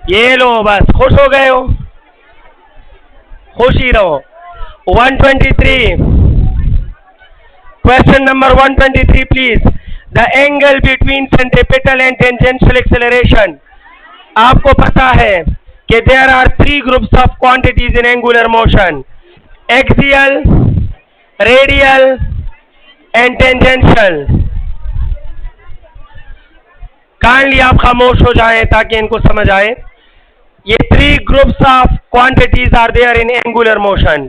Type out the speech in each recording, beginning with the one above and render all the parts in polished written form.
ये लो बस, खुश हो गए हो, खुश ही रहो। 123, question number 123 please. The angle between centripetal and tangential acceleration. आपको पता है कि there are 3 groups of quantities in angular motion, axial, radial and tangential. Kindly आप खामोश हो जाएं ताकि इनको समझ आए। ये 3 groups of quantities are there in angular motion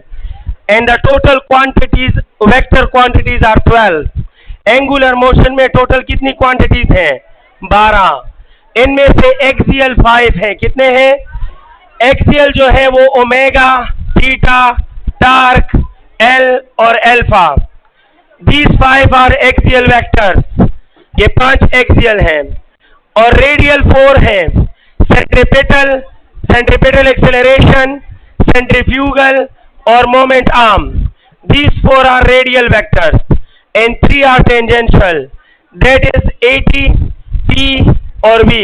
and the total quantities, vector quantities are 12. Angular motion में total कितनी quantities हैं? 12। इनमें से axial 5 हैं। कितने हैं? axial जो है वो ओमेगा, थीटा, टार्क, एल और alpha. These 5 are axial vectors। ये 5 axial हैं। और रेडियल 4 हैं, सेंट्रीपिटल, सेंट्रीपिटल एक्सेलरेशन, सेंट्रीफ्यूगल और moment arm. These 4 are radial vectors and 3 are tangential, that is 80, P और V।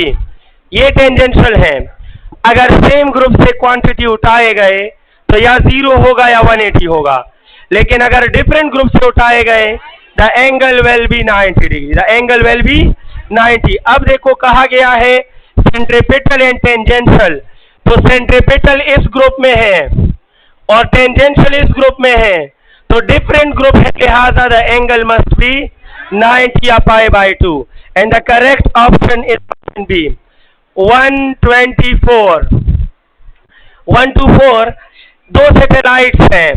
ये टेंजेंशियल हैं। अगर सेम ग्रुप से क्वांटिटी उठाए गए तो या 0 होगा या 180 होगा, लेकिन अगर डिफरेंट ग्रुप से उठाए गए the angle will be 90 degree, the angle will be 90। अब देखो कहा गया है सेंट्रीपिटल एंड टेंजेंशियल, तो सेंट्रीपिटल इस ग्रुप में है और टेंजेंशियल इस ग्रुप में है, तो डिफरेंट ग्रुप है, लिहाजा द एंगल मस्ट बी 90 या π/2 and the correct option is option B 124। 124 दो सैटेलाइट्स हैं,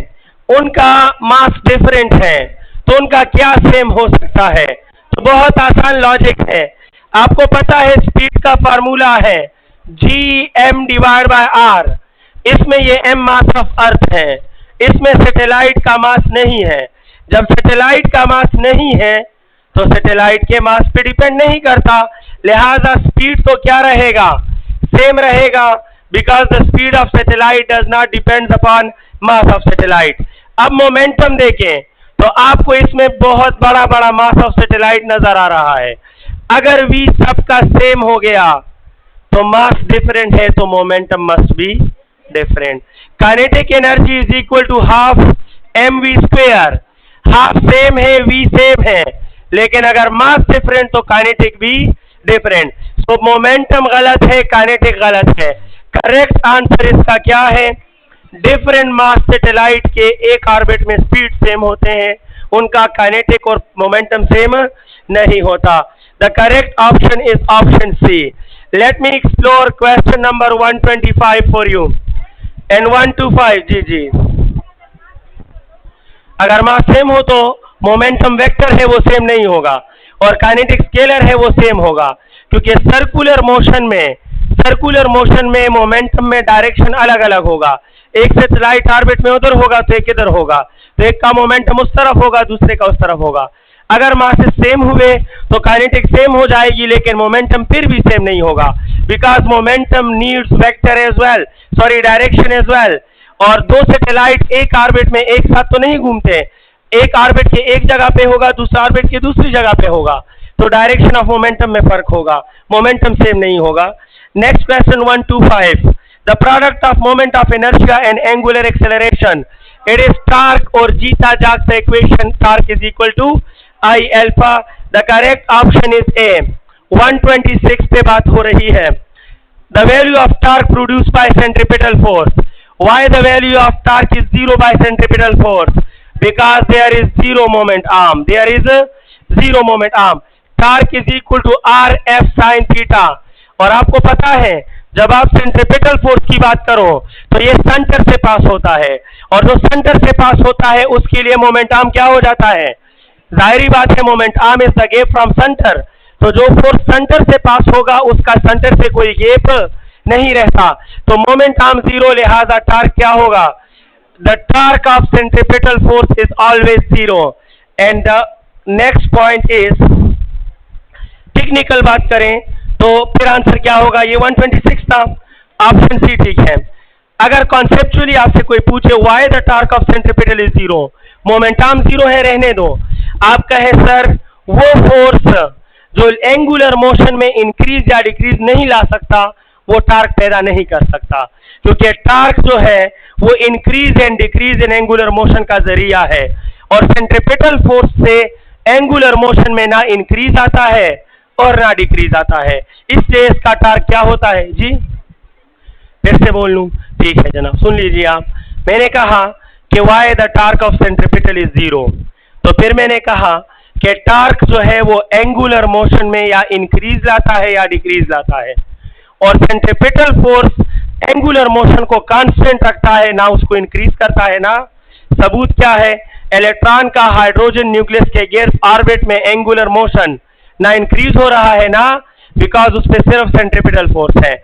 उनका मास डिफरेंट है, तो उनका क्या सेम हो सकता है? तो बहुत आसान लॉजिक है। आपको पता है स्पीड का फार्मूला है Gm/r। इसमें ये m मास ऑफ अर्थ है, इसमें सैटेलाइट का मास नहीं है। जब सैटेलाइट का मास नहीं है तो सैटेलाइट के मास पे डिपेंड नहीं करता, लिहाजा स्पीड तो क्या रहेगा? सेम रहेगा, because the speed of satellite does not depend upon mass of satellite. अब मोमेंटम देखें तो आपको इसमें बहुत बड़ा बड़ा मास ऑफ सैटेलाइट नजर आ रहा है। अगर v सबका सेम हो गया तो मास डिफरेंट है, तो momentum must be different. Kinetic energy is equal to half mv²। Half same है, v सेम है, लेकिन अगर मास डिफरेंट तो काइनेटिक भी डिफरेंट। तो मोमेंटम गलत है, काइनेटिक गलत है। करेक्ट आंसर इसका क्या है? डिफरेंट मास सैटेलाइट के एक ऑर्बिट में स्पीड सेम होते हैं, उनका काइनेटिक और मोमेंटम सेम नहीं होता। The correct option is option C. Let me explore question number 125 for you and 125। जी अगर मास सेम हो तो मोमेंटम वेक्टर है वो सेम नहीं होगा और काइनेटिक स्केलर है वो सेम होगा, क्योंकि सर्कुलर मोशन में मोमेंटम में डायरेक्शन अलग अलग होगा। एक सैटेलाइट ऑर्बिट में उधर होगा तो एक इधर होगा, तो एक का मोमेंटम उस तरफ होगा, दूसरे का उस तरफ होगा। अगर मासेस सेम हुए तो काइनेटिक सेम हो जाएगी, लेकिन मोमेंटम फिर भी सेम नहीं होगा, because momentum needs vector as well, sorry direction as well. और दो सैटेलाइट एक ऑर्बिट में एक साथ तो नहीं घूमते, एक ऑर्बिट के एक जगह पे होगा, दूसरा ऑर्बिट के दूसरी जगह पे होगा, तो डायरेक्शन ऑफ मोमेंटम में फर्क होगा, मोमेंटम सेम नहीं होगा। Next question 125। The product of moment of inertia and angular acceleration, it is torque और जीटा जॉक्स equation, torque is equal to I alpha। The correct option is A. 126 पे बात हो रही है। The value of torque produced by centripetal force, why the value of torque is 0 by centripetal force? Because there is zero moment arm, there is zero moment arm. Torque is equal to R F sine theta. और आपको पता है जब आप centripetal force की बात करो तो ये सेंटर से पास होता है, और जो सेंटर से पास होता है उसके लिए मोमेंट आर्म क्या हो जाता है? जाहिरी बात है, moment arm is the gap from centre. तो जो फोर्स सेंटर से पास होगा उसका सेंटर से कोई गैप नहीं रहता, तो मोमेंट आर्म 0, लिहाजा टार्क क्या होगा? The torque of centripetal force is always 0। And the next point is, technical बात करें तो फिर आंसर क्या होगा? ये 126 था, ऑप्शन सी ठीक है। अगर कॉन्सेप्चुअली आपसे कोई पूछे why the torque of centripetal is 0, moment arm 0 है, रहने दो, आप कहे सर वो फोर्स जो एंगुलर मोशन में इंक्रीज या डिक्रीज नहीं ला सकता वो टार्क पैदा नहीं कर सकता, क्योंकि टार्क जो है वो increase and decrease in angular motion का जरिया है, और सेंट्रीपिटल फोर्स से एंगुलर मोशन में ना इंक्रीज आता है और ना डिक्रीज आता है, इसलिए इसका टार्क क्या होता है जी? फिर से बोल लूं? ठीक है जनाब, सुन लीजिए आप। मैंने कहा कि why the torque of centripetal is zero, तो फिर मैंने कहा कि टार्क जो है वो एंगुलर मोशन में या इंक्रीज लाता है या डिक्रीज लाता है, और सेंट्रीपिटल फोर्स एंगुलर मोशन को कांस्टेंट रखता है, ना उसको इंक्रीज करता है ना। सबूत क्या है? इलेक्ट्रॉन का हाइड्रोजन न्यूक्लियस के गैस ऑर्बिट में एंगुलर मोशन ना इंक्रीज हो रहा है ना, बिकॉज उस पर सिर्फ सेंट्रीपिटल फोर्स है।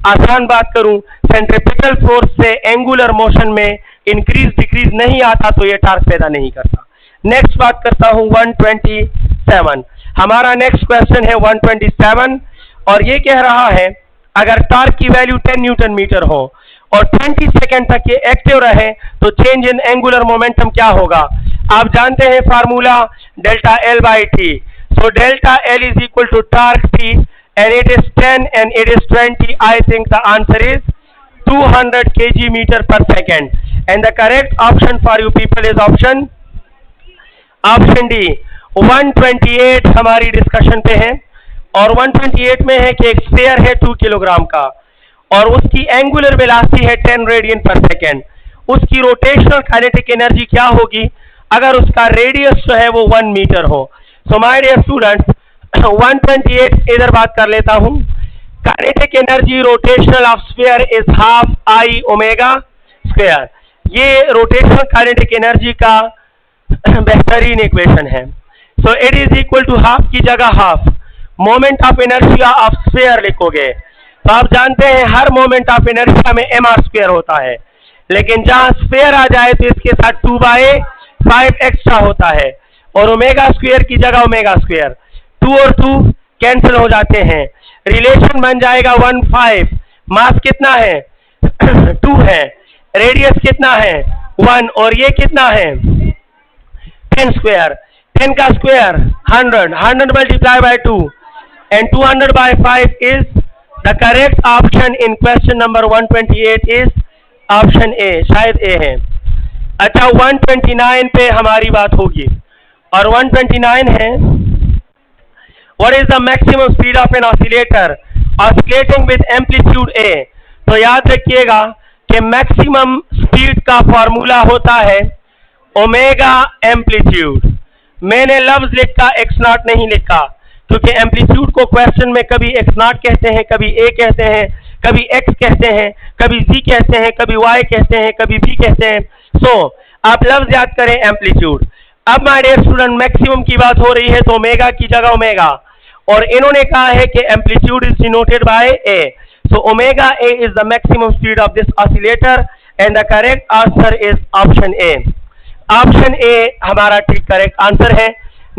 आसान बात करूं, सेंट्रीपिटल फोर्स से एंगुलर मोशन में इंक्रीज डिक्रीज नहीं आता तो ये टार्क पैदा नहीं करता। नेक्स्ट बात करता हूं 127। हमारा नेक्स्ट क्वेश्चन है 127, और ये कह रहा है अगर टार्क की वैल्यू 10 न्यूटन मीटर हो और 20 सेकेंड तक ये एक्टिव रहे तो चेंज इन एंगुलर मोमेंटम क्या होगा? आप जानते हैं formula delta L by T. So delta L is equal to torque T, and it is 10 and it is 20. I think the answer is 200 kg meter per second, and the correct option for you people is option D। 128 हमारी discussion पे है, और 128 में है कि एक sphere है 2 kilogram का और उसकी एंगुलर वेलोसिटी है 10 रेडियन पर सेकेंड। उसकी रोटेशनल काइनेटिक एनर्जी क्या होगी अगर उसका रेडियस जो है वो 1 मीटर हो? सो माय डियर स्टूडेंट्स, 128 इधर बात कर लेता हूं। Kinetic energy rotational of sphere is half I omega square. ये रोटेशनल काइनेटिक एनर्जी का बेहतरीन इक्वेशन है। So it is equal to half की जगह half moment of inertia of sphere लिखोगे, तो आप जानते हैं हर मोमेंट ऑफ इनर्शिया में mr स्क्वायर होता है, लेकिन जहां स्फीयर आ जाए तो इसके साथ 2/5 एक्स्ट्रा होता है, और ओमेगा स्क्वायर की जगह ओमेगा स्क्वायर, 2 और 2 कैंसिल हो जाते हैं, रिलेशन बन जाएगा 1/5। मास कितना है? 2 है। रेडियस कितना है? 1, और ये कितना है? 10 स्क्वायर। 10 का square 100, 100 multiply by 2 and 200 by 5 is the correct option in question number 128 is option A, शायद A है। अच्छा, 129 पे हमारी बात होगी, और 129 है what is the maximum speed of an oscillator oscillating with amplitude A। तो याद रखिएगा कि मैक्सिमम स्पीड का फॉर्मूला होता है ओमेगा एम्पलीट्यूड। मैंने लफ्ज लिखा x नॉट नहीं लिखा, क्योंकि एम्पलीट्यूड को क्वेश्चन में कभी x नॉट कहते हैं, कभी a कहते हैं, कभी x कहते हैं, कभी z कहते हैं, कभी y कहते हैं, कभी b कहते हैं। सो आप लफ्ज याद करें एम्पलीट्यूड। अब माय डियर स्टूडेंट, मैक्सिमम की बात हो रही है तो ओमेगा की जगह ओमेगा, और इन्होंने कहा है कि amplitude is denoted by a। So omega a is the maximum speed of this oscillator, and the correct answer is option A। Option A हमारा ठीक करेक्ट आंसर है।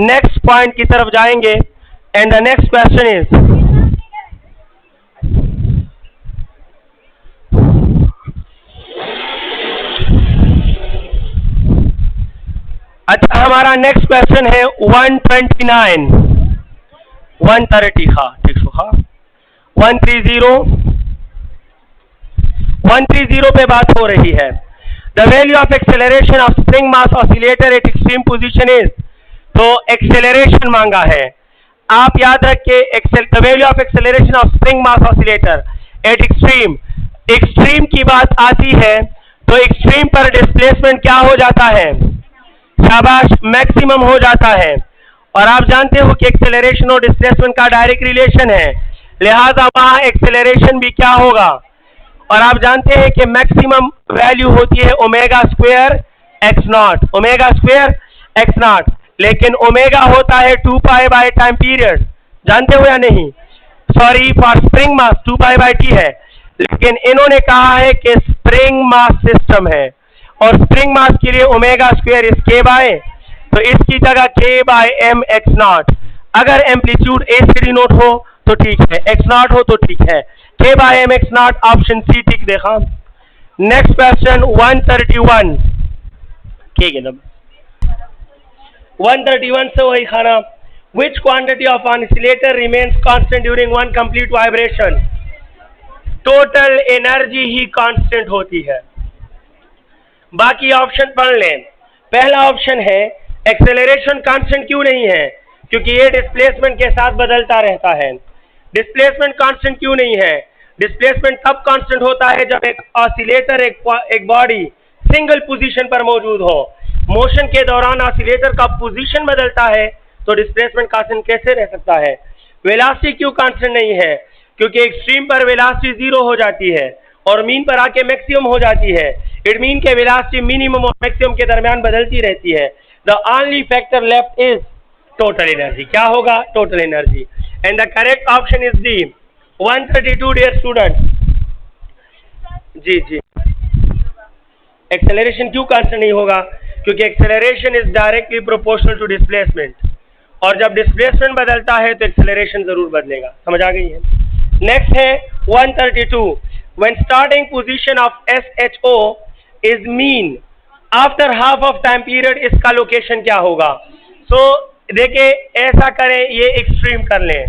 नेक्स्ट पॉइंट की तरफ जाएंगे, and the next question is अच्छा, हमारा next question है 129 130। हाँ ठीक सो, हाँ 130 पे बात हो रही है। The value of acceleration of spring mass oscillator eight extreme position is, तो एक्सेलरेशन मांगा है। आप याद रखिए the value of acceleration of spring mass oscillator eight extreme, extreme की बात आती है तो एक्सट्रीम पर डिस्प्लेसमेंट क्या हो जाता है? शाबाश, मैक्सिमम हो जाता है। और आप जानते हो कि एक्सेलरेशन और डिस्प्लेसमेंट का डायरेक्ट रिलेशन है, लिहाजा वहां एक्सेलरेशन भी क्या होगा? और आप जानते हैं कि मैक्सिमम वैल्यू होती है omega square x not, omega square x not, लेकिन ओमेगा होता है 2 बाय टाइम पीरियड, जानते हो या नहीं? सॉरी, फॉर स्प्रिंग मास 2 है, लेकिन इन्होंने कहा है कि स्प्रिंग मास सिस्टम है, और स्प्रिंग मास के लिए omega square is k by, तो इसकी जगह k by m X naught. अगर एम्पलीट्यूड a से डिनोट हो तो ठीक है, एक्स नॉट हो तो ठीक है, k by m X naught, option C ठीक देखा। नेक्स्ट क्वेश्चन 131, ठीक है ना, 131 से वही खाना, which quantity of an oscillator remains constant during one complete vibration? Total energy ही कांस्टेंट होती है। बाकी ऑप्शन पढ़ लें। पहला ऑप्शन है एक्सेलरेशन कांस्टेंट क्यों नहीं है, क्योंकि ये डिस्प्लेसमेंट के साथ बदलता रहता है। डिस्प्लेसमेंट कांस्टेंट क्यों नहीं है, डिस्प्लेसमेंट तब कांस्टेंट होता है जब एक ऑसिलेटर एक बॉडी सिंगल पोजीशन पर मौजूद हो। मोशन के दौरान ऑसिलेटर का पोजीशन बदलता है तो डिस्प्लेसमेंट कांस्टेंट कैसे रह सकता है। वेलोसिटी क्यों कांस्टेंट नहीं है, क्योंकि एक्सट्रीम पर वेलोसिटी जीरो हो जाती है और मीन पर आके मैक्सिमम हो जाती है। इट मीन के वेलोसिटी मिनिमम और मैक्सिमम के दरमियान बदलती रहती है। The only factor left is total energy. क्या होगा, total energy. And the correct option is D 132 dear students. जी एक्सेलरेशन क्यों कांस्टेंट नहीं होगा, क्योंकि acceleration is directly proportional to displacement, और जब डिस्प्लेसमेंट बदलता है तो एक्सेलरेशन जरूर बदलेगा। समझ आ गई है। नेक्स्ट है 132। When starting position of SHO is mean after half of time period, इसका लोकेशन क्या होगा। सो देखिए ऐसा करें, ये एक्सट्रीम कर लें,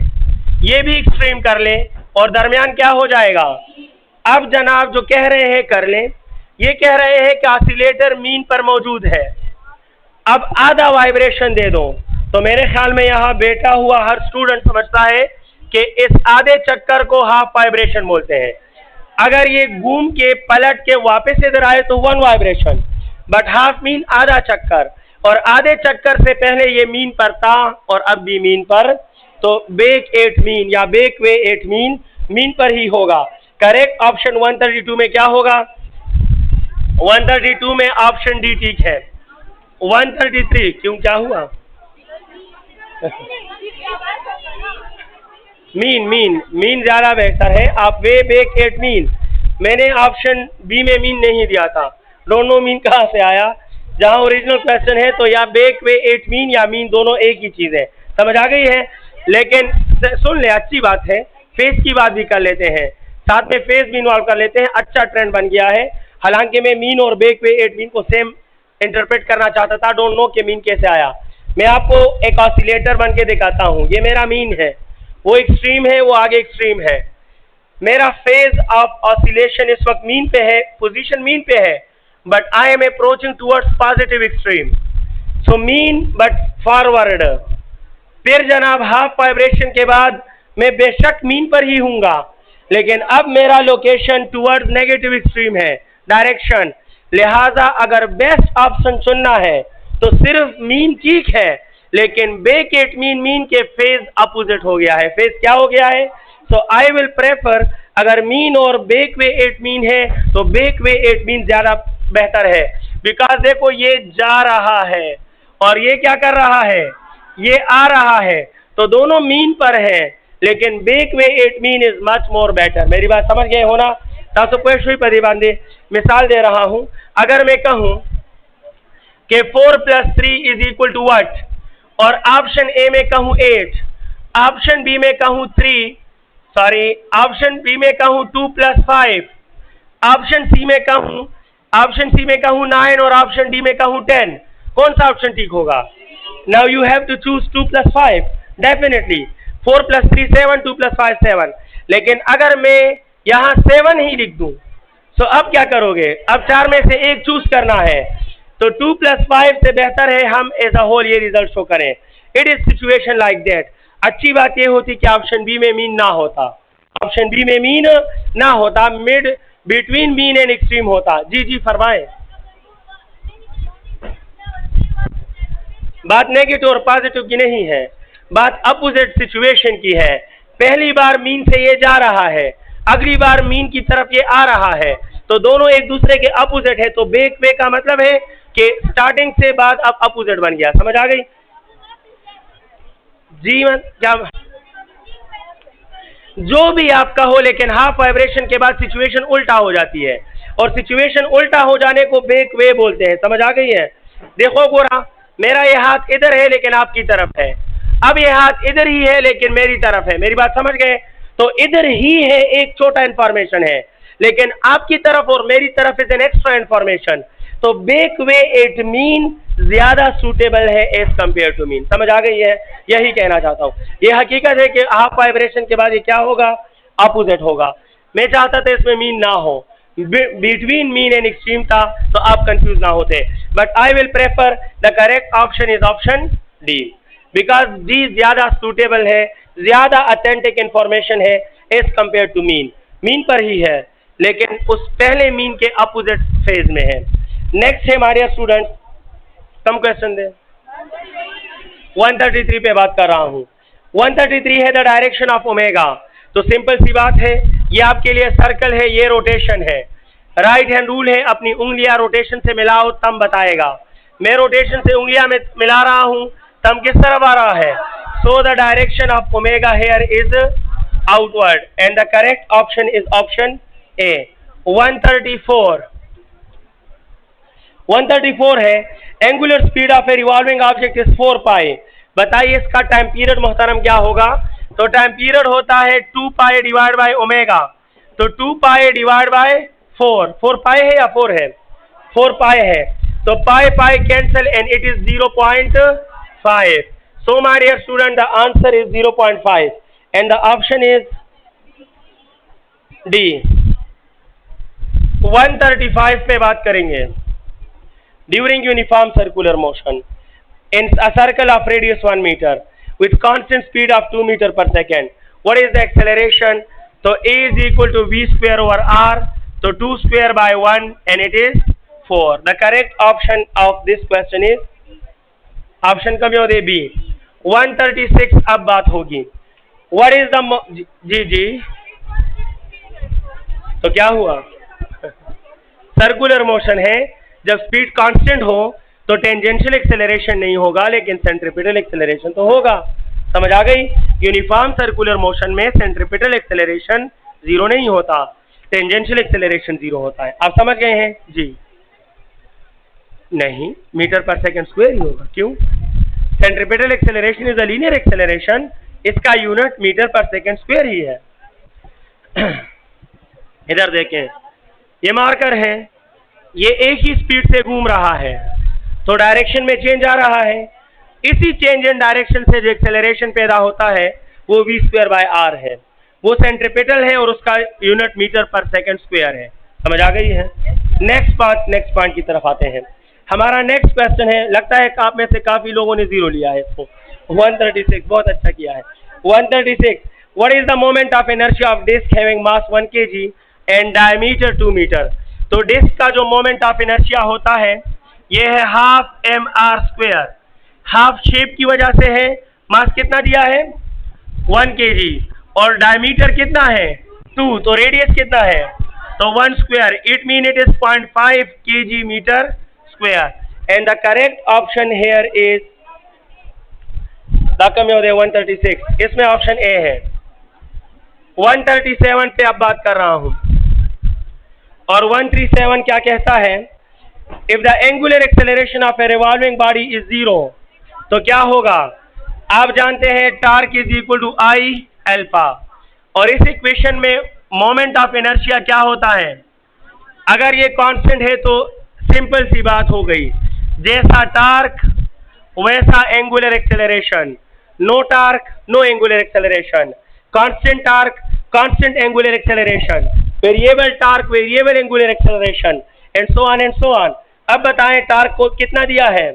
ये भी एक्सट्रीम कर लें और दरमियान क्या हो जाएगा। अब जनाब जो कह रहे हैं कर लें, ये कह रहे हैं कि ऑसिलेटर मीन पर मौजूद है, अब आधा वाइब्रेशन दे दो। तो मेरे ख्याल में यहाँ बैठा हुआ हर स्टूडेंट समझता है कि इस आधे चक्कर को हाफ वाइब्रेशन बोलते हैं। अगर ये घूम के पलट के वापस इधर आए तो 1 वाइब्रेशन, बट हाफ मीन आधा चक्कर, और आधे चक्कर से पहले ये मीन पर था और अब भी मीन पर, तो बेक 8 मीन या बेक वे 8 मीन पर ही होगा। करेक्ट ऑप्शन 132 में क्या होगा, 132 में ऑप्शन डी ठीक है। 133 क्यों, क्या हुआ मीन ज्यादा बेहतर है। आप वे बेक 8 मीन, मैंने ऑप्शन बी में मीन नहीं दिया था। दोनों मीन कहाँ से आया, जहां ओरिजिनल क्वेश्चन है तो या बेक वे 8 मीन या मीन दोनों एक ही चीज है। समझ आ गई है। लेकिन सुन ले, अच्छी बात है, फेज की बात भी कर लेते हैं, साथ में फेज भी इन्वॉल्व कर लेते हैं। अच्छा ट्रेंड बन गया है। हालांकि मैं मीन और बेक वे 8 मीन को सेम इंटरप्रेट करना चाहता था, डोंट नो कि मीन कैसे आया। मैं आपको एक ऑसिलेटर बन के दिखाता हूँ। ये मेरा मीन है, वो एक्सट्रीम है, वो आगे एक्सट्रीम है। मेरा फेज ऑफ ऑसिलेशन इस वक्त मीन पे है, पोजीशन मीन पे है, but I am approaching towards positive extreme. So mean but forward. फिर जनाब हाफ वाइब्रेशन के बाद मैं बेशक मीन पर ही हूँगा, लेकिन अब मेरा लोकेशन टुवर्ड्स नेगेटिव एक्सट्रीम है, डायरेक्शन। लिहाजा अगर बेस्ट ऑप्शन चुनना है तो सिर्फ मीन ठीक है, लेकिन बेक 8 मीन के फेज अपोजिट हो गया है। फेज क्या हो गया है, सो आई विल प्रेफर, अगर मीन और बेक वे 8 मीन है तो बेक वे 8 मीन ज्यादा बेहतर है। बिकॉज देखो ये जा रहा है और ये क्या कर रहा है, ये आ रहा है, तो दोनों मीन पर है, लेकिन बेक वे 8 mean is much more better. मेरी बात समझ गए हो ना। मिसाल दे रहा हूं, अगर मैं कहूं कि 4 + 3 इज इक्वल टू व्हाट, और ऑप्शन ए में कहूं 8, ऑप्शन बी में कहूं 3, सॉरी ऑप्शन बी में कहूं 2 + 5, ऑप्शन सी में कहूं 9 और ऑप्शन डी में कहूं 10, कौन सा ऑप्शन ठीक होगा। Now you have to choose 2 + 5, definitely 4 + 3 7, 2 + 5 7। लेकिन अगर मैं यहां 7 ही लिख दूं, तो अब क्या करोगे, अब 4 में से एक चूज करना है, तो 2 + 5 से बेहतर है हम एज अ होल ये रिजल्ट शो करें। It is situation like that. अच्छी बात ये होती कि ऑप्शन बी में मीन ना होता, ऑप्शन बी में मीन ना होता, mid between mean and extreme होता। जी फरमाएं। बात नेगेटिव और पॉजिटिव की नहीं है, बात अपोजिट सिचुएशन की है। पहली बार मीन से ये जा रहा है, अगली बार मीन की तरफ ये आ रहा है, तो दोनों एक दूसरे के अपोजिट है। तो बेक वे का मतलब है कि स्टार्टिंग से बाद अब अपोजिट बन गया। समझ आ गई जी। क्या जो भी आपका हो, लेकिन हाफ वाइब्रेशन के बाद सिचुएशन उल्टा हो जाती है, और सिचुएशन उल्टा हो जाने को बेक वे बोलते हैं। समझ आ गई है। देखो गोरा, मेरा ये हाथ इधर है लेकिन आपकी तरफ है, अब ये हाथ इधर ही है लेकिन मेरी तरफ है। मेरी बात समझ गए। तो इधर ही है एक छोटा इंफॉर्मेशन है, लेकिन आपकी तरफ और मेरी तरफ इज एन एक्स्ट्रा इंफॉर्मेशन। तो बेक वे 8 मीन ज्यादा सूटेबल है एज कंपेयर टू मीन। समझ आ गई है, यही कहना चाहता हूं। ये हकीकत है कि हाफ वाइब्रेशन के बाद ये क्या होगा, अपोजिट होगा। मैं चाहता था इसमें मीन ना हो, बिटवीन मीन एंड एक्सट्रीम था तो आप कंफ्यूज ना होते, but I will prefer the correct option is option D, because D ज्यादा सूटेबल है, ज्यादा ऑथेंटिक इंफॉर्मेशन है as compare to mean. Mean पर ही है लेकिन उस पहले मीन के अपोजिट फेज में है। नेक्स्ट है हमारे स्टूडेंट, कम क्वेश्चन दे, 133 पे बात कर रहा हूं। 133 है द डायरेक्शन ऑफ ओमेगा। तो सिंपल सी बात है, ये आपके लिए सर्कल है, ये रोटेशन है। राइट हैंड रूल है, अपनी उंगलियां रोटेशन से मिलाओ तब बताएगा। मैं रोटेशन से उंगलियां में मिला रहा हूं तब किस तरफ आ रहा है, so the direction of omega here is outward and the correct option is option ए। 134 है, angular speed of a revolving object is 4 पाई। बताइए इसका टाइम पीरियड मोहतरम क्या होगा। तो टाइम पीरियड होता है 2 पाई डिवाइड बाय ओमेगा। तो 2 पाई डिवाइड बाय 4 पाई है या 4 है, 4 पाई है। तो pi pi cancel and it is 0.5। So my dear student the answer is 0.5 and the option is D. 135 पे बात करेंगे। During uniform circular motion in a circle of radius 1 meter with constant speed of 2 meter per second, what is the acceleration? So a is equal to v square over r, so 2 square by 1 and it is 4. The correct option of this question is option कम हो दे B। 136 अब बात होगी, what is the जी तो क्या हुआ, circular motion है, जब speed constant हो तो टेंजेंशियल एक्सेलरेशन नहीं होगा लेकिन सेंट्रीपिटल एक्सेलरेशन तो होगा। समझ आ गई, यूनिफॉर्म सर्कुलर मोशन में सेंट्रीपिटल एक्सेलरेशन जीरो नहीं होता, टेंजेंशियल एक्सेलरेशन जीरो होता है। आप समझ गए हैं जी? नहीं, मीटर पर सेकंड स्क्वायर ही होगा। क्यों? Centripetal acceleration is a linear acceleration, इसका यूनिट मीटर पर सेकंड स्क्वायर ही है। इधर देखें, ये मार्कर है, ये एक ही स्पीड से घूम रहा है तो डायरेक्शन में चेंज आ रहा है। इसी चेंज इन डायरेक्शन से जो एक्सेलरेशन पैदा होता है वो v स्क्वायर बाय r है, वो सेंट्रीपिटल है और उसका यूनिट मीटर पर सेकंड स्क्वायर है। समझ आ गई है? नेक्स्ट पॉइंट की तरफ आते हैं। हमारा नेक्स्ट क्वेश्चन है, लगता है आप में से काफी लोगों ने जीरो लिया है इसको। 136 बहुत अच्छा किया है। 136 what is the moment of inertia of disc having mass 1 kg and diameter 2 metre. तो डिस्क का जो मोमेंट ऑफ इनर्शिया होता है ये है half mr square. Half shape की वजह से है, मास कितना दिया है 1 kg और डायमीटर कितना है 2, तो रेडियस कितना है तो 1 square, it mean it is 0.5 kg metre square and the correct option here is come 136, इसमें ऑप्शन ए है। 137 पे अब बात कर रहा हूं और 137 क्या कहता है, if the angular acceleration of a revolving body is 0 तो क्या होगा। आप जानते हैं torque is equal to I alpha और इस इक्वेशन में मोमेंट ऑफ इनर्शिया क्या होता है, अगर ये कांस्टेंट है तो सिंपल सी बात हो गई, जैसा टार्क वैसा angular acceleration, no torque no angular acceleration, constant torque constant angular acceleration, variable torque variable angular acceleration and so on. अब बताएं टार्क को कितना दिया है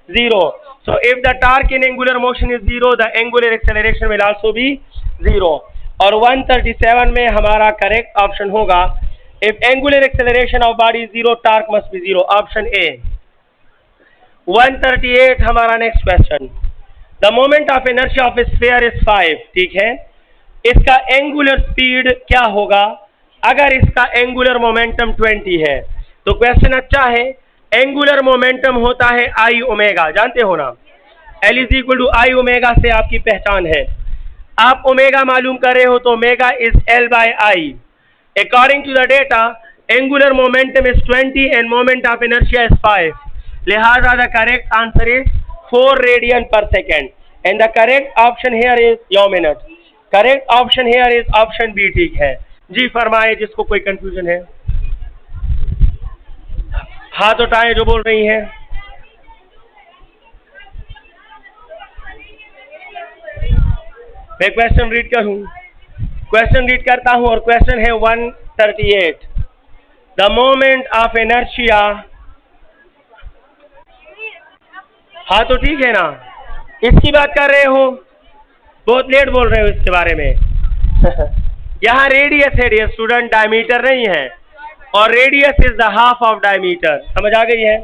0, so if the torque in angular motion is 0 the angular acceleration will also be 0। और 137 में हमारा correct option होगा, if angular acceleration of body is 0 torque must be 0, option A. 138 हमारा next question, the moment of inertia of sphere is 5, ठीक है, इसका angular speed क्या होगा अगर इसका एंगुलर मोमेंटम 20 है। तो क्वेश्चन अच्छा है, एंगुलर मोमेंटम होता है आई ओमेगा, जानते हो ना, L is equal to I omega से आपकी पहचान है। आप ओमेगा मालूम कर रहे हो तो omega is L by I. According to the data angular momentum is 20 and moment of inertia is 5, लिहाजा the correct answer is 4 radian per second and the correct option here is your minute. Correct option here is option B, ठीक है जी। फरमाए जिसको कोई confusion है, हाथ उठाएं जो बोल रही हैं। मैं क्वेश्चन रीड करूं, क्वेश्चन रीड करता हूं और क्वेश्चन है 138। द मोमेंट ऑफ इनर्शिया, हाँ तो ठीक है ना, इसकी बात कर रहे हो, बहुत लेट बोल रहे हो इसके बारे में। यहाँ रेडियस है डियर स्टूडेंट, डायमीटर नहीं है, और radius is the half of diameter. समझ आ गई है?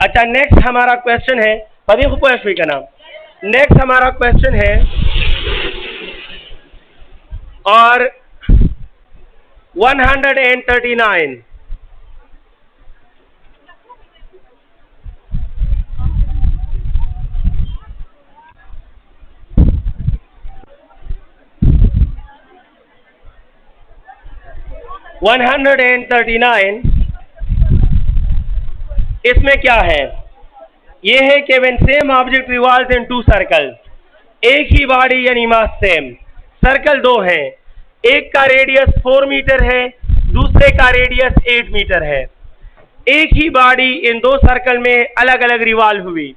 अच्छा, नेक्स्ट हमारा क्वेश्चन है, पदी का नाम। नेक्स्ट हमारा क्वेश्चन है और 139। इसमें क्या है? ये है कि when same object revolves in two circle, एक ही बॉडी यानी मास सेम, सर्कल दो हैं, एक का रेडियस 4 मीटर है, दूसरे का रेडियस 8 मीटर है। एक ही बॉडी इन दो सर्कल में अलग अलग रिवॉल्व हुई।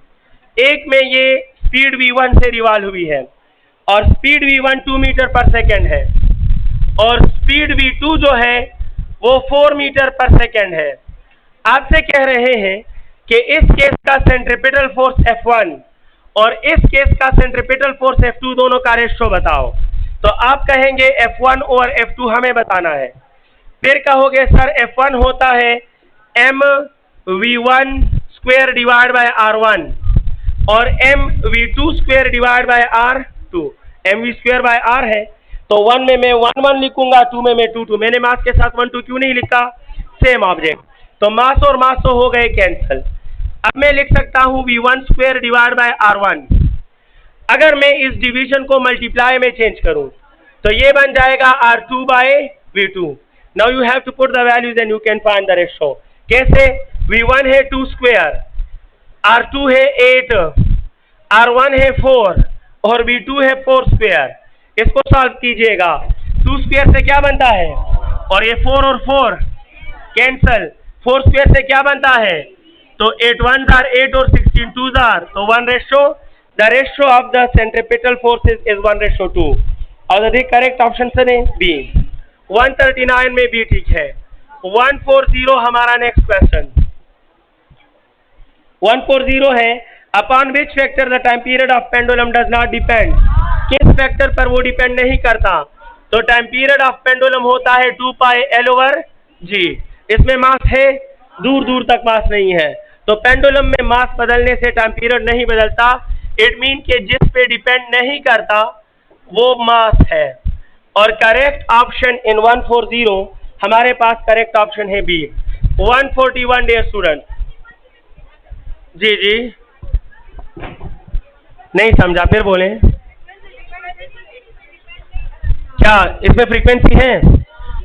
एक में ये स्पीड v1 से रिवॉल्व हुई है और स्पीड v1 2 मीटर पर सेकेंड है, और स्पीड v2 जो है वो 4 मीटर पर सेकेंड है। आपसे कह रहे हैं कि इस केस का सेंट्रीपिटल फोर्स F1 और इस केस का सेंट्रीपिटल फोर्स F2 दोनों का रेशो बताओ। तो आप कहेंगे F1 और F2 हमें बताना है। फिर कहोगे सर F1 होता है mv1 square divide bye r1 और mv2 square divide bye r2। mv square by r है तो 1 में मैं 1 1 लिखूंगा, 2 में मैं 2 2। मैंने मास के साथ 1 2 क्यों नहीं लिखा? सेम ऑब्जेक्ट, तो मास और मास तो हो गए कैंसल। अब मैं लिख सकता हूं v1 square divide bye r1। अगर मैं इस डिवीजन को मल्टीप्लाई में चेंज करूं तो ये बन जाएगा r2 by v2। Now you have to put the values and you can find the ratio. कैसे? v1 है 2 स्क्वायर, r2 है 8, r1 है 4 और v2 है 4 स्क्वायर। इसको सॉल्व कीजिएगा। 2 स्क्वायर से क्या बनता है? और ये 4 और 4 कैंसल। 4 स्क्वायर से क्या बनता है? तो 8 1 are 8 और 16 2 are, तो 1 ratio। The ratio of the centripetal forces is 1:2 और द करेक्ट ऑप्शन है बी। 139 में बी ठीक है। 140 हमारा नेक्स्ट क्वेश्चन। 140 है upon which factor the time period of pendulum does not depend. किस फैक्टर पर वो डिपेंड नहीं करता? तो टाइम पीरियड ऑफ पेंडुलम होता है 2 पाई L/G। इसमें मास है, दूर दूर तक मास नहीं है, तो पेंडुलम में मास बदलने से टाइम पीरियड नहीं बदलता। इट मीन कि जिस पे डिपेंड नहीं करता वो मास है। और करेक्ट ऑप्शन इन 140 हमारे पास करेक्ट ऑप्शन है बी। 141 dear student. जी जी नहीं समझा, फिर बोले क्या इसमें फ्रीक्वेंसी है?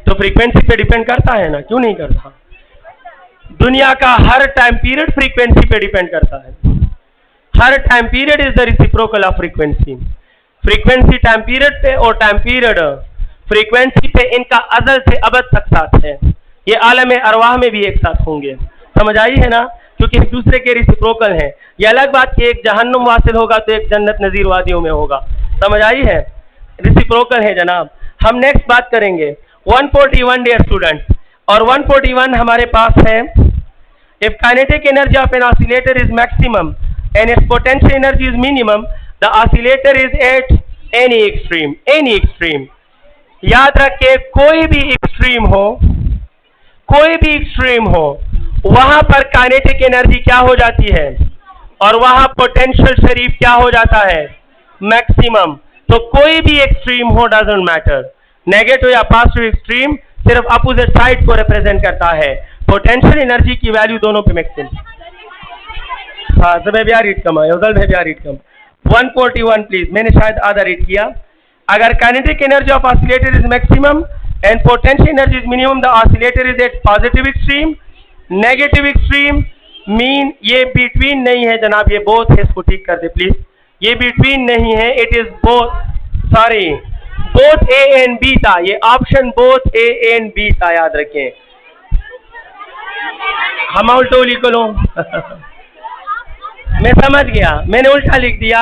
तो फ्रीक्वेंसी पे डिपेंड करता है ना, क्यों नहीं करता? दुनिया का हर टाइम पीरियड फ्रीक्वेंसी पे डिपेंड करता है। हर time period is the reciprocal of frequency. Frequency time period पे और टाइम पीरियड फ्रीक्वेंसी पे इनका अज़ल से अबद तक साथ है। ये आलम अरवाह में भी एक साथ होंगे। समझ आई है ना? क्योंकि एक दूसरे के रेसिप्रोकल हैं। ये अलग बात कि एक जहन्नुम वासिल होगा तो एक जन्नत नजीर वादियों में होगा। समझ आई है? रेसिप्रोकल है जनाब। हम नेक्स्ट बात करेंगे 141 डियर स्टूडेंट। और 141 हमारे पास है if kinetic energy of an oscillator is maximum and its potential energy is minimum the oscillator is at any extreme. Any extreme, याद रखिए, कोई भी एक्सट्रीम हो, कोई भी एक्सट्रीम हो, वहां पर काइनेटिक एनर्जी क्या हो जाती है और वहां पोटेंशियल शरीफ क्या हो जाता है? मैक्सिमम। तो कोई भी एक्सट्रीम हो डजंट मैटर, नेगेटिव या पॉजिटिव एक्सट्रीम सिर्फ अपोजिट साइड को रिप्रेजेंट करता है। पोटेंशियल एनर्जी की वैल्यू दोनों पे मैक्सिमम। हाँ सब भी रीड कम है, उधर भी रीड कम। 141 प्लीज, मैंने शायद आधा रीड किया। अगर kinetic energy of oscillator is maximum and potential energy is minimum the oscillator is at positive extreme. Negative extreme mean ये बिटवीन नहीं है जनाब, ये बोथ है, इसको ठीक कर दे प्लीज। ये बिटवीन नहीं है, it is both, sorry both A and B था। ये option both A and B था, याद रखें। हम उल्टो लिख लो। मैं समझ गया, मैंने उल्टा लिख दिया।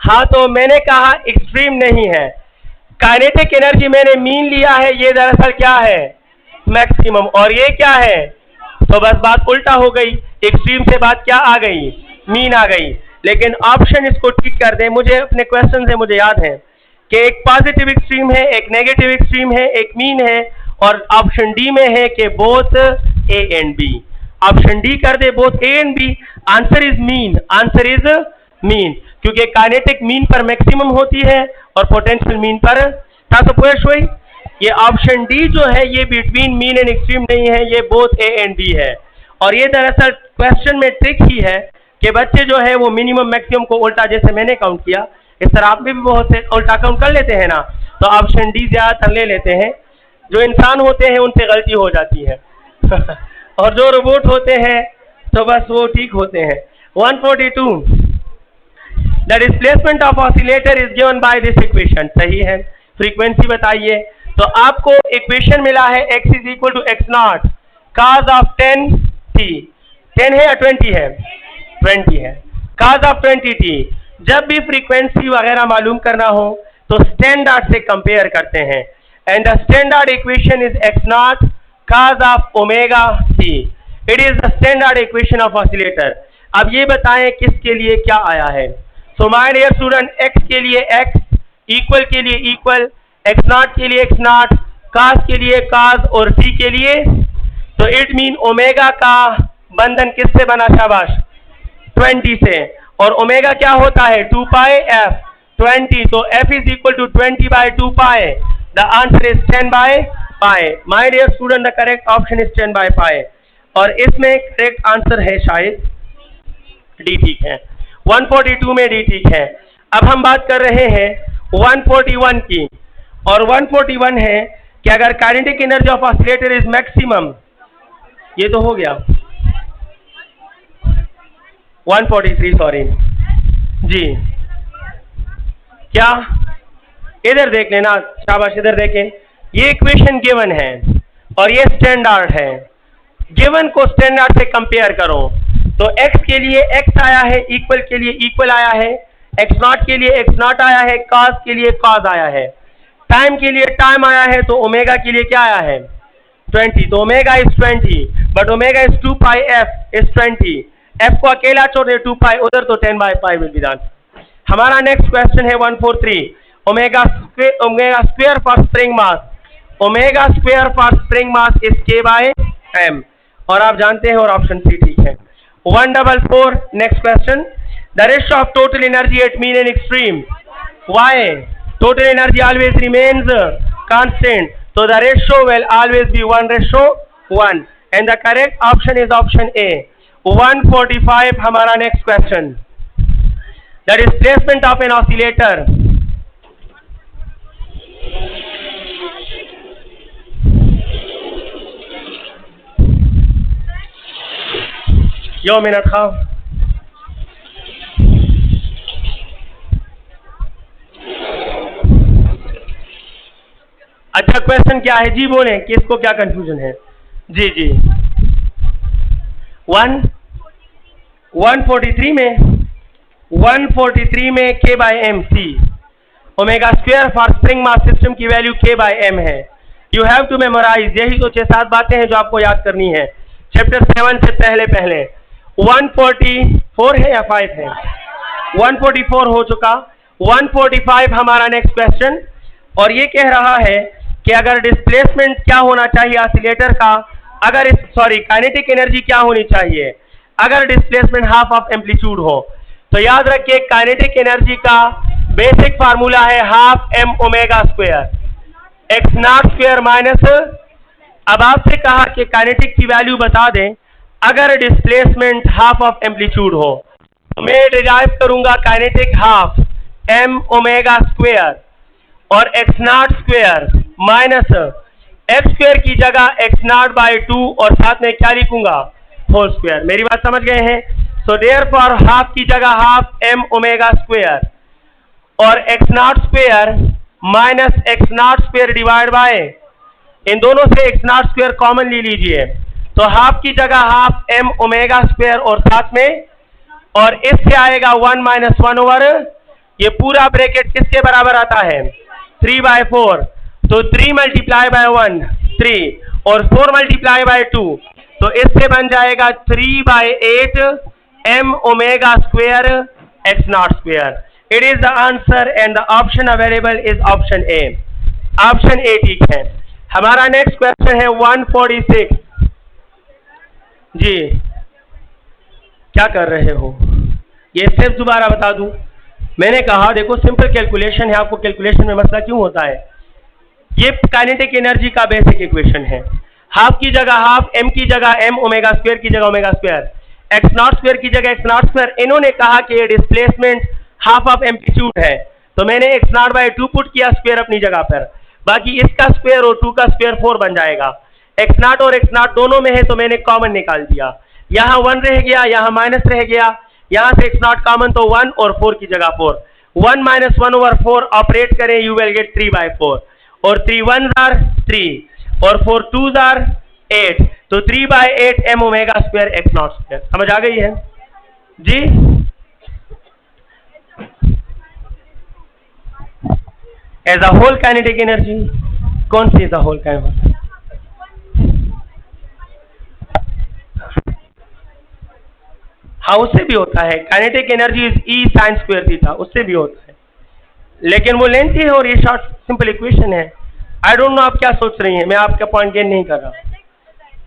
हाँ तो मैंने कहा एक्सट्रीम नहीं है, काइनेटिक एनर्जी मैंने मीन लिया है, ये दरअसल क्या है, मैक्सिमम, और ये क्या है, तो बस बात उल्टा हो गई, एक्सट्रीम से बात क्या आ गई, मीन आ गई। लेकिन ऑप्शन इसको ठीक कर दें, मुझे अपने क्वेश्चन से मुझे याद है कि एक पॉजिटिव एक्सट्रीम है, एक नेगेटिव एक्सट्रीम है, एक मीन है, और ऑप्शन डी में है कि both A and B. Option D कर दे, both A and B. Answer is mean, answer is mean, क्योंकि काइनेटिक मीन पर मैक्सिमम होती है और पोटेंशियल मीन पर। था तो पुश हुई। ये ऑप्शन डी जो है ये बिटवीन मीन एंड एक्सट्रीम नहीं है, ये बोथ ए एंड बी है। और ये दरअसल क्वेश्चन में ट्रिक ही है कि बच्चे जो है वो मिनिमम मैक्सिमम को उल्टा, जैसे मैंने काउंट किया इस तरह आप भी बहुत से उल्टा काउंट कर लेते हैं ना, तो ऑप्शन डी ज्यादातर ले लेते हैं। जो इंसान होते हैं उनसे गलती हो जाती है और जो रोबोट होते हैं तो बस वो ठीक होते हैं। 142 the displacement of oscillator is given by this equation. सही है, फ्रीक्वेंसी बताइए। तो आपको इक्वेशन मिला है x is equal to X naught cos of 10t। 10 है या 20 है, 20 है, cos ऑफ 20t। जब भी फ्रीक्वेंसी वगैरह मालूम करना हो तो स्टैंडर्ड से कंपेयर करते हैं, and the standard equation is X naught cos of omega t। It is the standard equation of oscillator. अब ये बताएं किसके लिए क्या आया है। So my dear student, x के लिए x, इक्वल के लिए इक्वल, एक्स नॉट के लिए एक्स नॉट, cos के लिए cos और t के लिए, तो इट मीन ओमेगा का बंधन किससे बना, शाबाश, 20 से। और ओमेगा क्या होता है, 2 पाई f 20, तो f is equal to 20 by 2 pi. The answer is 10 by pi. My dear student, the correct option is 10 by pi, और इसमें करेक्ट आंसर है शायद डी, ठीक है। 142 में डी ठीक है। अब हम बात कर रहे हैं 141 की, और 141 है कि अगर kinetic energy of oscillator is maximum, ये तो हो गया 143, सॉरी जी, क्या, इधर देख लेना, शाबाश, इधर देखें, ये इक्वेशन गिवन है और ये स्टैंडर्ड है। गिवन को स्टैंडर्ड से कंपेयर करो, तो x के लिए x आया है, इक्वल के लिए इक्वल आया है, एक्स नॉट के लिए एक्स नॉट आया है, cos के लिए cos आया है, टाइम के लिए टाइम आया है, तो ओमेगा के लिए क्या आया है, 20, तो omega is 20, but omega is 2 pi f is 20। f को अकेला छोड़ दे 2 पाई उधर, तो 10 by pi will be the answer. हमारा नेक्स्ट क्वेश्चन है 143, omega square for spring mass. Omega square for spring mass is k by m, और आप जानते हैं, और ऑप्शन सी ठीक है। 144 next question, the ratio of total energy at mean and extreme. Why total energy always remains constant, so the ratio will always be 1:1, and the correct option is option A। 145 हमारा next question, the displacement of an oscillator। Yo minute खाओ। अच्छा, question क्या है जी, बोले कि इसको क्या confusion है जी। 143 में k by M C, omega square for spring mass system की वैल्यू k बाई एम है। यू हैव टू मेमोराइज, यही तो 6-7 बातें हैं जो आपको याद करनी है चैप्टर 7 से पहले। 144 है या 5 है, 144 हो चुका। 145 हमारा नेक्स्ट क्वेश्चन, और ये कह रहा है कि अगर डिस्प्लेसमेंट क्या होना चाहिए ऑसिलेटर का, अगर काइनेटिक एनर्जी क्या होनी चाहिए अगर डिस्प्लेसमेंट हाफ ऑफ एम्पलीट्यूड हो। तो याद रखिए, काइनेटिक एनर्जी का बेसिक फार्मूला है half m omega square, x not square minus. अब आपसे कहा कि काइनेटिक की वैल्यू बता दें अगर डिस्प्लेसमेंट हाफ ऑफ एम्पलीट्यूड हो, तो मैं डिराइव करूंगा kinetic half m omega square और x not square minus x square की जगह एक्स नॉट बाई 2, और साथ में क्या लिखूंगा, होल स्क्वायर। मेरी बात समझ गए हैं। सो देयरफॉर हाफ की जगह हाफ m ओमेगा स्क्वायर और x not square minus x not square divide by, इन दोनों से एक्स नॉट स्क्वायर कॉमन ले लीजिए, तो हाफ की जगह हाफ m ओमेगा स्क्वायर और साथ में, और इससे आएगा 1 - 1 ओवर, ये पूरा ब्रैकेट किसके बराबर आता है, 3/4, तो 3 मल्टीप्लाई बाय 1 3 और 4 मल्टीप्लाई बाय 2, तो इससे बन जाएगा 3/8 m omega square x not square. It is the answer and the option available is option A. Option A ठीक है। हमारा नेक्स्ट क्वेश्चन है 146। जी क्या कर रहे हो? ये स्टेप दोबारा बता दूं। मैंने कहा देखो सिंपल कैलकुलेशन है, आपको कैलकुलेशन में मसला क्यों होता है? ये काइनेटिक एनर्जी का बेसिक इक्वेशन है। हाफ की जगह हाफ, m की जगह m, ओमेगा स्क्वायर की जगह omega square, x not square की जगह x नॉट स्क्वायर। इन्होंने कहा कि ये डिस्प्लेसमेंट हाफ ऑफ एम्पलीट्यूड है, तो मैंने x नॉट बाय 2 पुट किया स्क्वायर अपनी जगह पर। बाकी इसका स्क्वायर और 2 का स्क्वायर 4 बन जाएगा। x नॉट और x नॉट दोनों में है तो मैंने कॉमन निकाल दिया। यहाँ 1 रह गया, यहाँ माइनस रह गया, यहाँ से x नॉट कॉमन तो 1 और 4 की जगह 4। 1 - 1/4 ऑपरेट करें, यू विल गेट 3/4 और 3 1s आर 3 और 4 2s आर 8, तो 3/8 m omega square x not square. समझ आ गई है जी? As a whole kinetic energy कौन सी एज अ होल काइनेटिक? हाँ उससे भी होता है। Kinetic energy is E sine square theta, उससे भी होता है, लेकिन वो लेंथी है और ये शॉर्ट सिंपल इक्वेशन है। आई डोंट नो आप क्या सोच रही हैं, मैं आपका पॉइंट गेन नहीं कर रहा।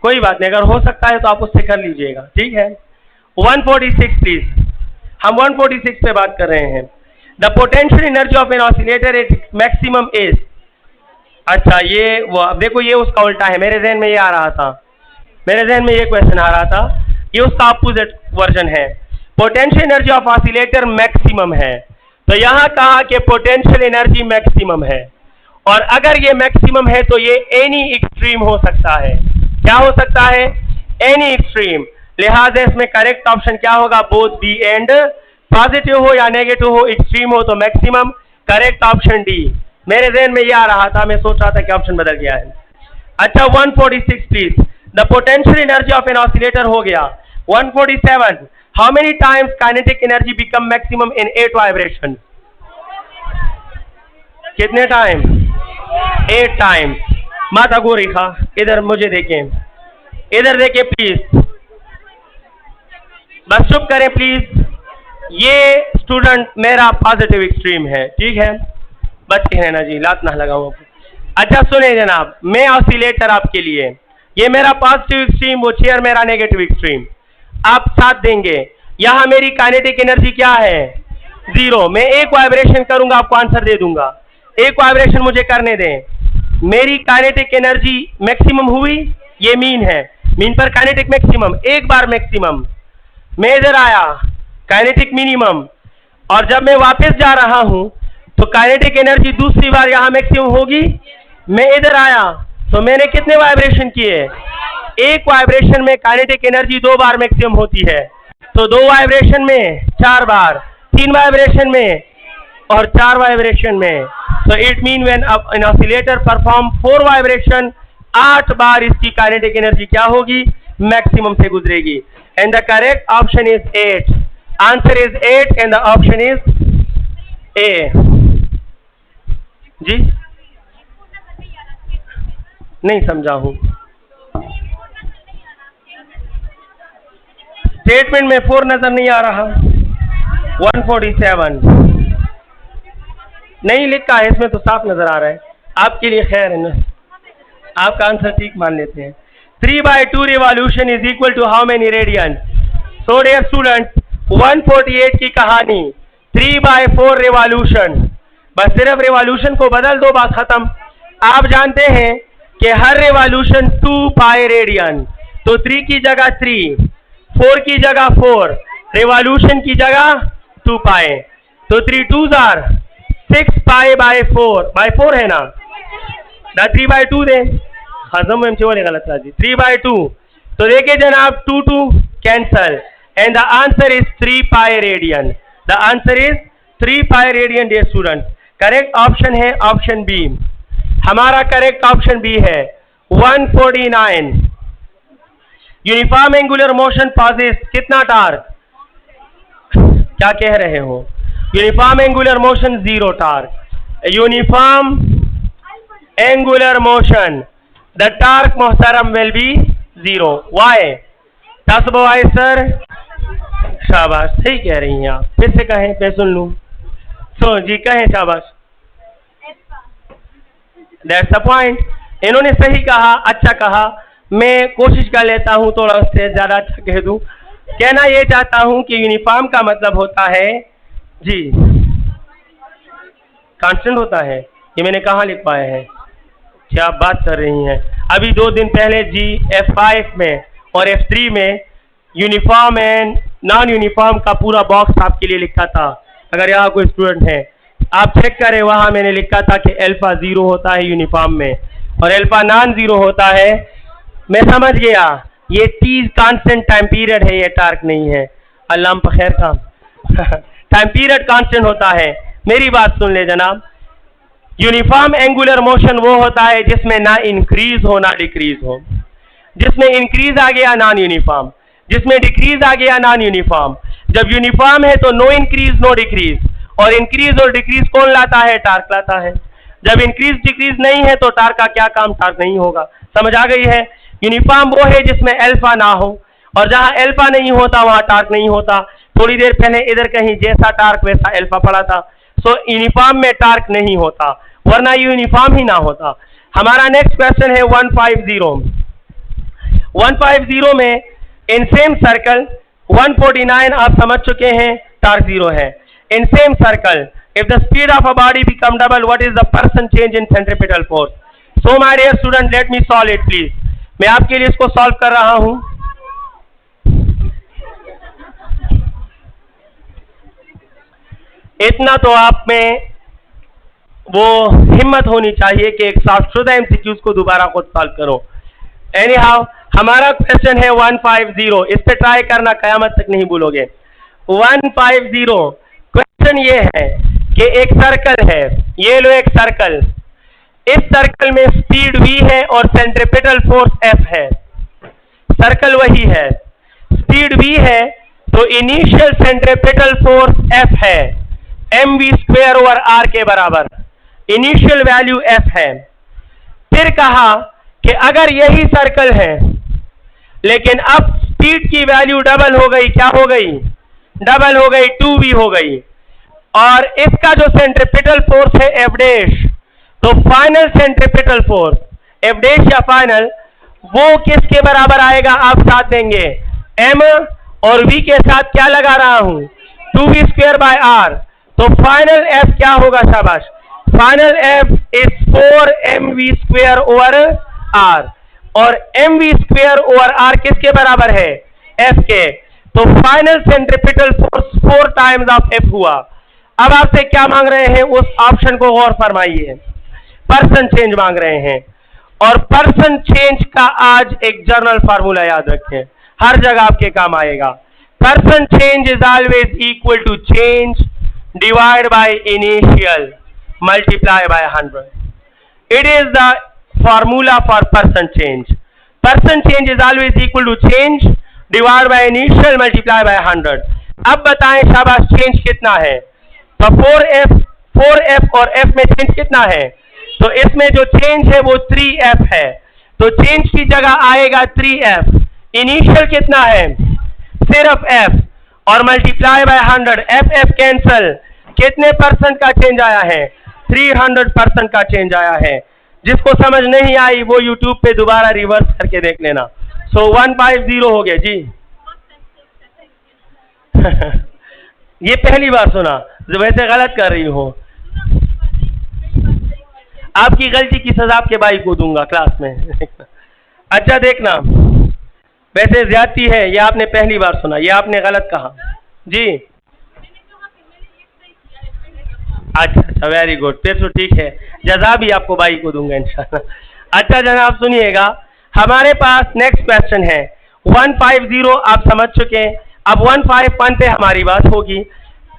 कोई बात नहीं, अगर हो सकता है तो आप उससे कर लीजिएगा, ठीक है। 146 प्लीज, हम 146 पे बात कर रहे हैं। The potential energy of an oscillator at maximum is. अच्छा ये वो, अब देखो ये उसका उल्टा है। मेरे जहन में ये आ रहा था, मेरे जहन में ये क्वेश्चन आ रहा था, ये उसका अपोजिट वर्जन है। Potential energy of oscillator maximum है, तो यहां कहा कि पोटेंशियल एनर्जी मैक्सिमम है, और अगर ये मैक्सिमम है तो ये एनी एक्सट्रीम हो सकता है। क्या हो सकता है? Any extreme. लिहाजा इसमें करेक्ट ऑप्शन क्या होगा? Both B and. पॉजिटिव हो या नेगेटिव हो, एक्सट्रीम हो तो मैक्सिमम। Correct option D. मेरे जहन में ये आ रहा था, मैं सोच रहा था कि ऑप्शन बदल गया है। अच्छा 146 please. The potential energy of an oscillator हो गया। 147, how many times kinetic energy become maximum in 8 vibration? कितने टाइम? 8 टाइम्स। माता गोरीखा इधर मुझे देखें, इधर देखें प्लीज, बस चुप करें प्लीज। ये स्टूडेंट मेरा पॉजिटिव एक्सट्रीम है, ठीक है, बच के रहना जी, लात ना लगाऊं। अच्छा सुने जनाब, मैं ऑसिलेटर आपके लिए, ये मेरा पॉजिटिव एक्सट्रीम, वो चेयर मेरा नेगेटिव एक्सट्रीम, आप साथ देंगे। यहां मेरी काइनेटिक एनर्जी क्या है? 0। मैं एक वाइब्रेशन करूंगा, आपको आंसर दे दूंगा। एक वाइब्रेशन मुझे करने दें। मेरी काइनेटिक एनर्जी मैक्सिमम हुई, ये मीन है, मीन पर काइनेटिक मैक्सिमम, एक बार मैक्सिमम। मैं इधर आया, काइनेटिक मिनिमम, और जब मैं वापस जा रहा हूं तो काइनेटिक एनर्जी दूसरी बार यहां मैक्सिमम होगी। मैं इधर आया तो मैंने कितने वाइब्रेशन किए? एक वाइब्रेशन में काइनेटिक एनर्जी 2 बार मैक्सिमम होती है, तो 2 वाइब्रेशन में 4 बार, 3 वाइब्रेशन में और 4 वाइब्रेशन में। So it mean when an oscillator perform 4 vibration, 8 बार इसकी काइनेटिक एनर्जी क्या होगी? मैक्सिमम से गुजरेगी। And the correct option is 8. Answer is 8 and the option is A. जी नहीं समझा हूं। स्टेटमेंट में 4 नजर नहीं आ रहा। 147 नहीं लिखा है, इसमें तो साफ नजर आ रहा है। आपके लिए खैर है ना, आपका आंसर ठीक मान लेते हैं। 3/2 revolution is equal to how many radian? So dear student, 148 की कहानी 3/4 रिवॉल्यूशन, बस सिर्फ रिवॉल्यूशन को बदल दो, बात खत्म। आप जानते हैं कि हर रिवॉल्यूशन 2 पाई रेडियन, तो 3 की जगह 3, 4 की जगह 4, रिवॉल्यूशन की जगह 2 पाई, तो 3 2s आर 6 पाई बाय 4 है ना, 3/2 दे हजम में वाले गलत राजी 3/2, तो देखिए जनाब 2 2 cancel and the answer is 3 pi radian. The answer is 3 pi radian dear student. Correct option है ऑप्शन बी। हमारा करेक्ट ऑप्शन बी है। 149 यूनिफॉर्म एंगुलर मोशन पॉजेस कितना टार्क? क्या कह रहे हो? Uniform angular motion 0 torque. uniform angular motion, the torque मोहतरम will be 0. Why? tasbo why sir? शाबाश, सही कह रही हैं आप, फिर से कहें, मैं सुन लूं। सो जी कहें, शाबाश। That's the point. इन्होंने सही कहा, अच्छा कहा। मैं कोशिश कर लेता हूं थोड़ा उससे ज्यादा अच्छा कह दूं। कहना ये चाहता हूं कि यूनिफॉर्म का मतलब होता है जी कांस्टेंट होता है। ये मैंने कहाँ लिख पाया है? क्या आप बात कर रही हैं? अभी 2 दिन पहले जी F5 में और F3 में यूनिफॉर्म एंड नॉन यूनिफॉर्म का पूरा बॉक्स आपके लिए लिखा था। अगर यहाँ कोई स्टूडेंट है आप चेक करें, वहां मैंने लिखा था कि अल्फा 0 होता है यूनिफॉर्म में और अल्फा नॉन 0 होता है। मैं समझ गया, ये चीज कांस्टेंट टाइम पीरियड है, ये टार्क नहीं है। अल्लाह पर खैर का टाइम पीरियड कांस्टेंट होता है। मेरी बात सुन ले जनाब, यूनिफॉर्म एंगुलर मोशन वो होता है जिसमें ना इंक्रीज हो ना डिक्रीज हो। जिसमें इंक्रीज आ गया नॉन यूनिफॉर्म, जिसमें डिक्रीज आ गया नॉन यूनिफॉर्म। जब यूनिफॉर्म है तो नो इंक्रीज नो डिक्रीज, और इंक्रीज और डिक्रीज कौन लाता है? टार्क लाता है। जब इंक्रीज डिक्रीज नहीं है तो टार्क का क्या काम? टार्क नहीं होगा। समझ आ गई है? यूनिफॉर्म वो है जिसमें अल्फा ना हो, और जहां अल्फा नहीं होता वहां टार्क नहीं होता। थोड़ी देर पहले इधर कहीं जैसा टार्क वैसा अल्फा पड़ा था। सो यूनिफॉर्म में टार्क नहीं होता, वरना यूनिफॉर्म ही ना होता। हमारा नेक्स्ट क्वेश्चन है 150। 150 में इन सेम सर्कल 149 आप समझ चुके हैं, टार्क 0 है। In same circle if the speed of a body become double, what is the percent change in centripetal force? So my dear student, let me solve it please. मैं आपके लिए इसको solve कर रहा हूं। इतना तो आप में वो हिम्मत होनी चाहिए कि एक साफशुदा एमसीक्यूज को दोबारा खुद सॉल्व करो। एनी हाउ, हमारा क्वेश्चन है 150। इस पे ट्राई करना, कयामत तक नहीं भूलोगे। 150 क्वेश्चन ये है कि एक सर्कल है, ये लो एक सर्कल, इस सर्कल में स्पीड v है और सेंट्रिपेटल फोर्स F है। सर्कल वही है, स्पीड v है तो इनिशियल सेंट्रिपेटल फोर्स F है, mv² के बराबर। इनिशियल वैल्यू F है। फिर कहा कि अगर यही सर्कल है लेकिन अब स्पीड की वैल्यू डबल हो गई, क्या हो गई? डबल हो गई, 2v हो गई, और इसका जो सेंट्रिपेटल फोर्स है F डैश, तो final centripetal force F dash या फाइनल वो किसके बराबर आएगा? आप साथ देंगे, m और v के साथ क्या लगा रहा हूं? 2v²/r। तो फाइनल F क्या होगा? शाबाश, फाइनल F इज 4mv²/r, और mv²/r किसके बराबर है? F के। तो final centripetal force 4 times of F हुआ। अब आपसे क्या मांग रहे हैं? उस ऑप्शन को गौर फरमाइए, पर्सन चेंज मांग रहे हैं। और पर्सन चेंज का आज एक जनरल फार्मूला याद रखें, हर जगह आपके काम आएगा। Percent change is always equal to change divide by initial multiply by 100। It is the formula for percent change. Percent change is always equal to change divide by initial multiply by 100। अब बताएं शाबाश, change कितना है? तो 4f और f में change कितना है? तो इसमें जो चेंज है वो 3f है, तो चेंज की जगह आएगा 3f। इनिशियल कितना है? सिर्फ f, और मल्टीप्लाई बाय 100, f कैंसल। कितने परसेंट का चेंज आया है? 300% का चेंज आया है। जिसको समझ नहीं आई वो यूट्यूब पे दोबारा रिवर्स करके देख लेना। सो 150 हो गया जी। ये पहली बार सुना, वैसे गलत कर रही हो। आपकी गलती की सजा आपके भाई को दूंगा क्लास में। अच्छा देखना, वैसे ज्यादती है, ये आपने पहली बार सुना, ये आपने गलत कहा जी। अच्छा, वेरी गुड, फिर तो ठीक है, जजा भी आपको भाई को दूंगा इंशाल्लाह। अच्छा जनाब सुनिएगा, हमारे पास नेक्स्ट क्वेश्चन है 150, आप समझ चुके। अब 151 पे हमारी बात होगी।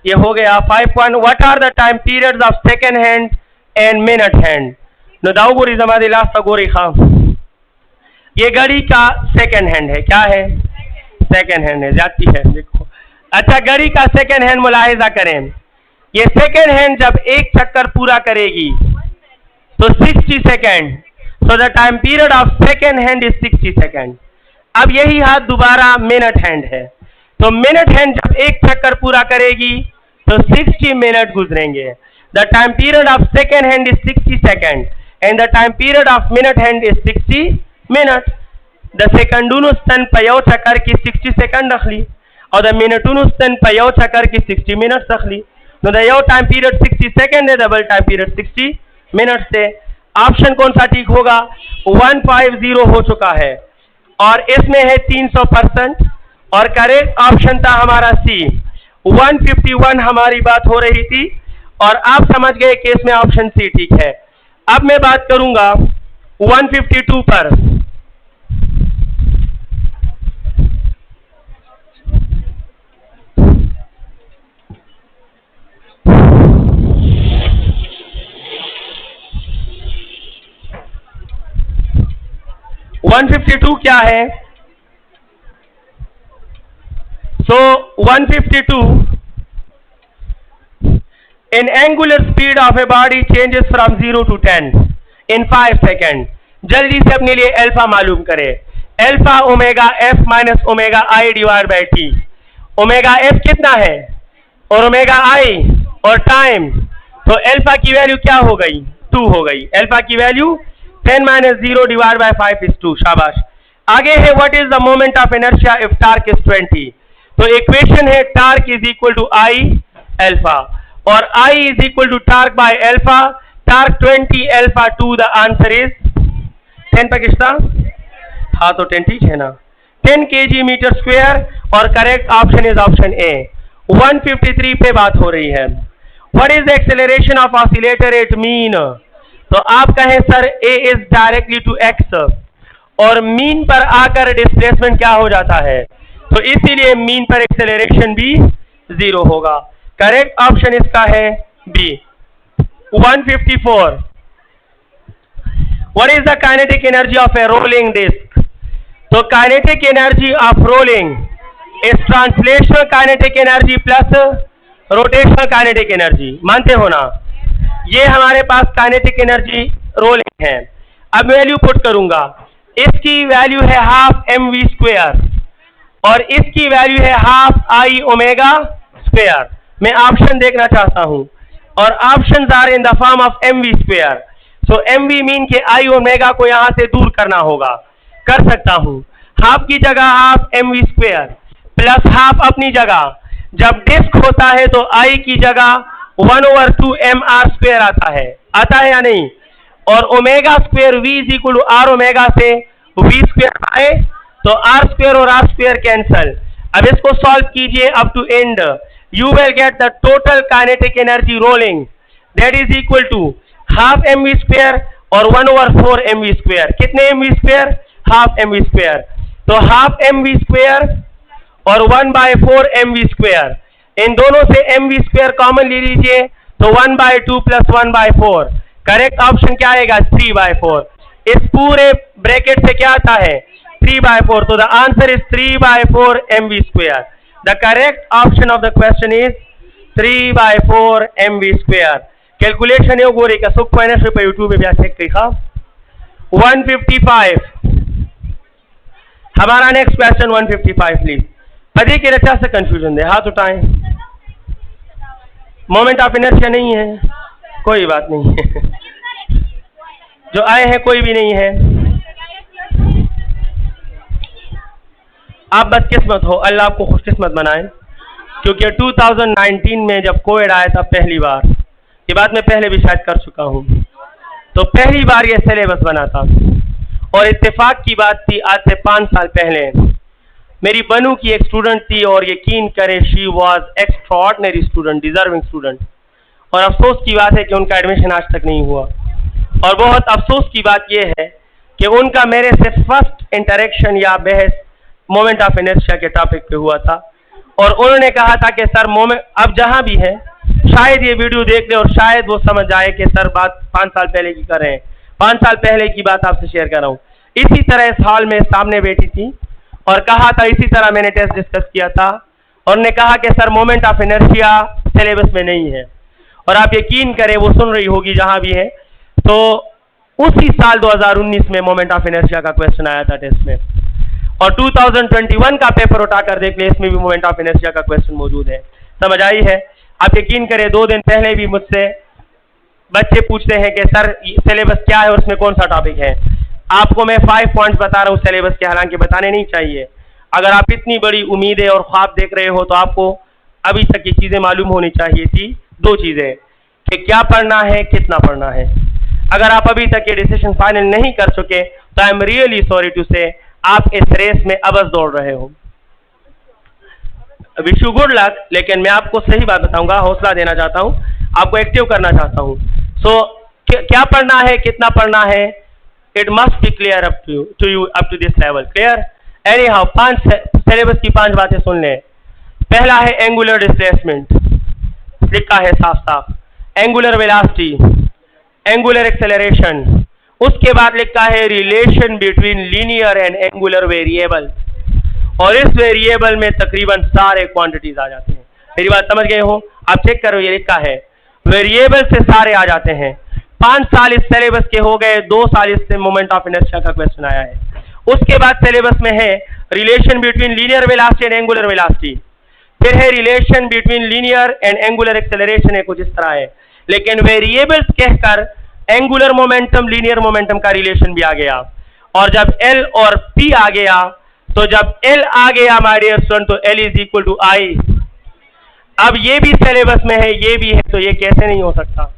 ये हो गया 51। What are the time periods of second hand and minute hand? नदाऊ गोरी जमादिला गोरी खां, ये घड़ी का सेकेंड हैंड है। क्या है? सेकेंड हैंड है, जाती है देखो। अच्छा, घड़ी का सेकेंड हैंड मुलाहिजा करें। ये सेकेंड हैंड जब एक चक्कर पूरा करेगी तो 60 second, so the time period of second hand is 60 second. अब यही हाथ दोबारा मिनट हैंड है, तो मिनट हैंड जब एक चक्कर पूरा करेगी तो 60 मिनट गुजरेंगे। The time period of second hand is 60 second and the time period of minute hand is 60 minute. The सेकंडून स्तन पयो चक्कर की 60 सेकंड रख ली और द मिनटून स्तन पयो चक्कर की 60 मिनट रख ली, तो the yo time period 60 second है, डबल टाइम पीरियड 60 मिनट से। ऑप्शन कौन सा ठीक होगा? 150 हो चुका है और इसमें है 300% और करेक्ट ऑप्शन था हमारा सी। 151 हमारी बात हो रही थी और आप समझ गए कि इसमें ऑप्शन सी ठीक है। अब मैं बात करूंगा 152 पर। So 152 क्या है? So 152, an angular speed of a body changes from 0 to 10 in 5 seconds. जल्दी से अपने लिए अल्फा मालूम करें। Alpha omega F minus omega I divide by T. Omega F कितना है और ओमेगा आई और टाइम, तो अल्फा की वैल्यू क्या हो गई? 2 हो गई। अल्फा की value 10 minus 0 divided by 5 is 2। शाबाश। आगे है what is the moment of inertia if torque is 20। तो इक्वेशन है torque is equal to I alpha और I is equal to torque by alpha. Torque 20 alpha 2, the answer is 10 पर कितना? हाँ तो 10 ठीक है ना, 10 kg मीटर स्क्वायर और correct option is option A. 153 पे बात हो रही है। What is the acceleration of oscillator at mean? तो आप कहें sir A is directly to X और मीन पर आकर डिस्प्लेसमेंट क्या हो जाता है, तो इसीलिए मीन पर एक्सेलरेशन भी 0 होगा। करेक्ट ऑप्शन इसका है B. 154, what is the kinetic energy of a rolling disc? तो kinetic energy of rolling is translational kinetic energy plus rotational kinetic energy. मानते हो ना? ये हमारे पास काइनेटिक एनर्जी रोलिंग है। अब वैल्यू पुट करूंगा, इसकी वैल्यू है हाफ mv स्क्वायर और इसकी वैल्यू है हाफ आई ओमेगा स्क्वायर। मैं ऑप्शन देखना चाहता हूं और options are in the form of mv square. So mv mean के आई ओमेगा को यहां से दूर करना होगा, कर सकता हूं। हाफ की जगह half mv square plus half अपनी जगह। जब डिस्क होता है तो आई की जगह 1/2 mr स्क्वायर आता है या नहीं? और omega square v is equal to R omega से v स्क्वायर आए तो r स्क्वायर और r स्क्वायर कैंसल। अब इसको सॉल्व कीजिए up to end, you will get the total kinetic energy rolling that is equal to half mv square और 1/4 mv square. कितने mv square? Half mv square. तो half mv square और 1/4 mv square, इन दोनों से mv square common ले लीजिए तो 1/2 plus 1/4। Correct option क्या आएगा? 3/4। इस पूरे ब्रैकेट से क्या आता है? 3/4। तो the answer is 3/4 mv square. The correct option of the question is 3/4 mv square. Calculation है गोरे का सुख फाइनेंस पे यूट्यूब पे भी चेक करिए। 155 हमारा नेक्स्ट क्वेश्चन 155 प्लीज। पदी के रचा से कंफ्यूजन दे, हाथ उठाएं। मोमेंट ऑफ इनर्शिया नहीं है, कोई बात नहीं है। जो आए हैं कोई भी नहीं है, आप बस किस्मत हो, अल्लाह आपको खुशकिस्मत बनाए। क्योंकि 2019 में जब कोविड आया था पहली बार, ये बात मैं पहले भी शायद कर चुका हूं, तो पहली बार ये सिलेबस बना था और इत्तेफाक की बात थी आज से 5 साल पहले मेरी बनू की एक स्टूडेंट थी और यकीन करें she was extraordinary student, deserving student. और अफसोस की बात है कि उनका एडमिशन आज तक नहीं हुआ और बहुत अफसोस की बात यह है कि उनका मेरे से फर्स्ट इंटरेक्शन या बहस मोमेंट ऑफ इनर्शिया के टॉपिक पे हुआ था और उन्होंने कहा था कि सर मोमेंट, अब जहां भी है शायद ये वीडियो देख ले और शायद वो समझ आए कि सर बात 5 साल पहले की कर रहे हैं। 5 साल पहले की बात आपसे शेयर कर रहा हूँ। इसी तरह इस हॉल में सामने बैठी थी और कहा था, इसी तरह मैंने टेस्ट डिस्कस किया था और ने कहा कि sir moment of inertia syllabus में नहीं है। और आप यकीन करें वो सुन रही होगी जहां भी है, तो उसी साल 2019 में मोमेंट ऑफ इनर्शिया का क्वेश्चन आया था टेस्ट में, और 2021 का पेपर उठाकर देख ले, इसमें भी मोमेंट ऑफ इनर्शिया का क्वेश्चन मौजूद है। समझ आई है? आप यकीन करें 2 दिन पहले भी मुझसे बच्चे पूछते हैं कि सर सिलेबस क्या है और उसमें कौन सा टॉपिक है। आपको मैं 5 पॉइंट्स बता रहा हूँ सिलेबस के, हालांकि बताने नहीं चाहिए। अगर आप इतनी बड़ी उम्मीदें और ख्वाब देख रहे हो तो आपको अभी तक ये चीज़ें मालूम होनी चाहिए थी। 2 चीज़ें कि क्या पढ़ना है, कितना पढ़ना है। अगर आप अभी तक ये डिसीजन फाइनल नहीं कर चुके तो I am really sorry to say आप इस रेस में अबस दौड़ रहे हो। विश यू गुड लक, लेकिन मैं आपको सही बात बताऊंगा, हौसला देना चाहता हूं, आपको एक्टिव करना चाहता हूं। सो क्या पढ़ना है, कितना पढ़ना है, it must be clear up to you up to this level. Clear? Anyhow, 5 syllabus की 5 बातें सुन लें। पहला है एंगुलर डिस्प्लेसमेंट, लिखा है साफ साफ, एंगुलर वेलोसिटी, एंगुलर एक्सेलरेशन। उसके बाद लिखा है relation between linear and angular variable, और इस वेरिएबल में तकरीबन सारे क्वांटिटीज आ जाते हैं। मेरी बात समझ गए हो? आप चेक करो, ये लिखा है वेरिएबल से सारे आ जाते हैं। 5 साल इस सिलेबस के हो गए, 2 साल इससे मोमेंट ऑफ इनर्शिया का क्वेश्चन आया है। उसके बाद सिलेबस में है relation between linear velocity and angular velocity, फिर है relation between linear and angular acceleration है, कुछ इस तरह है। लेकिन वेरिएबल्स कहकर एंगुलर मोमेंटम लीनियर मोमेंटम का रिलेशन भी आ गया, और जब L और P आ गया, तो जब L आ गया माय डियर स्टूडेंट, तो L is equal to I। अब ये भी सिलेबस में है, ये भी है, तो ये कैसे नहीं हो सकता?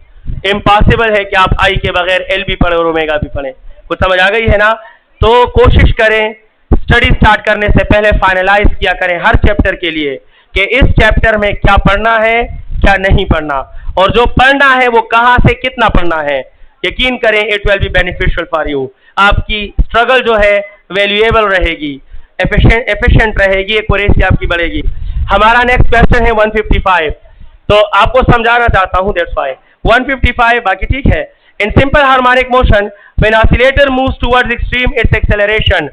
इम्पॉसिबल है कि आप I के बगैर L भी पढ़े और ओमेगा भी पढ़े। कुछ समझ आ गई है ना? तो कोशिश करें स्टडी स्टार्ट करने से पहले फाइनलाइज किया करें हर चैप्टर के लिए कि इस चैप्टर में क्या पढ़ना है, क्या नहीं पढ़ना, और जो पढ़ना है वो कहां से कितना पढ़ना है। यकीन करें it will be beneficial for you. आपकी स्ट्रगल जो है वैल्यूएबल रहेगी, एफिशिएंट रहेगी, एक्यूरेसी आपकी बढ़ेगी। हमारा नेक्स्ट क्वेश्चन है 155, तो आपको समझाना चाहता हूं, दैट्स व्हाई 155, बाकी ठीक है। In simple harmonic motion when oscillator moves towards extreme it's acceleration,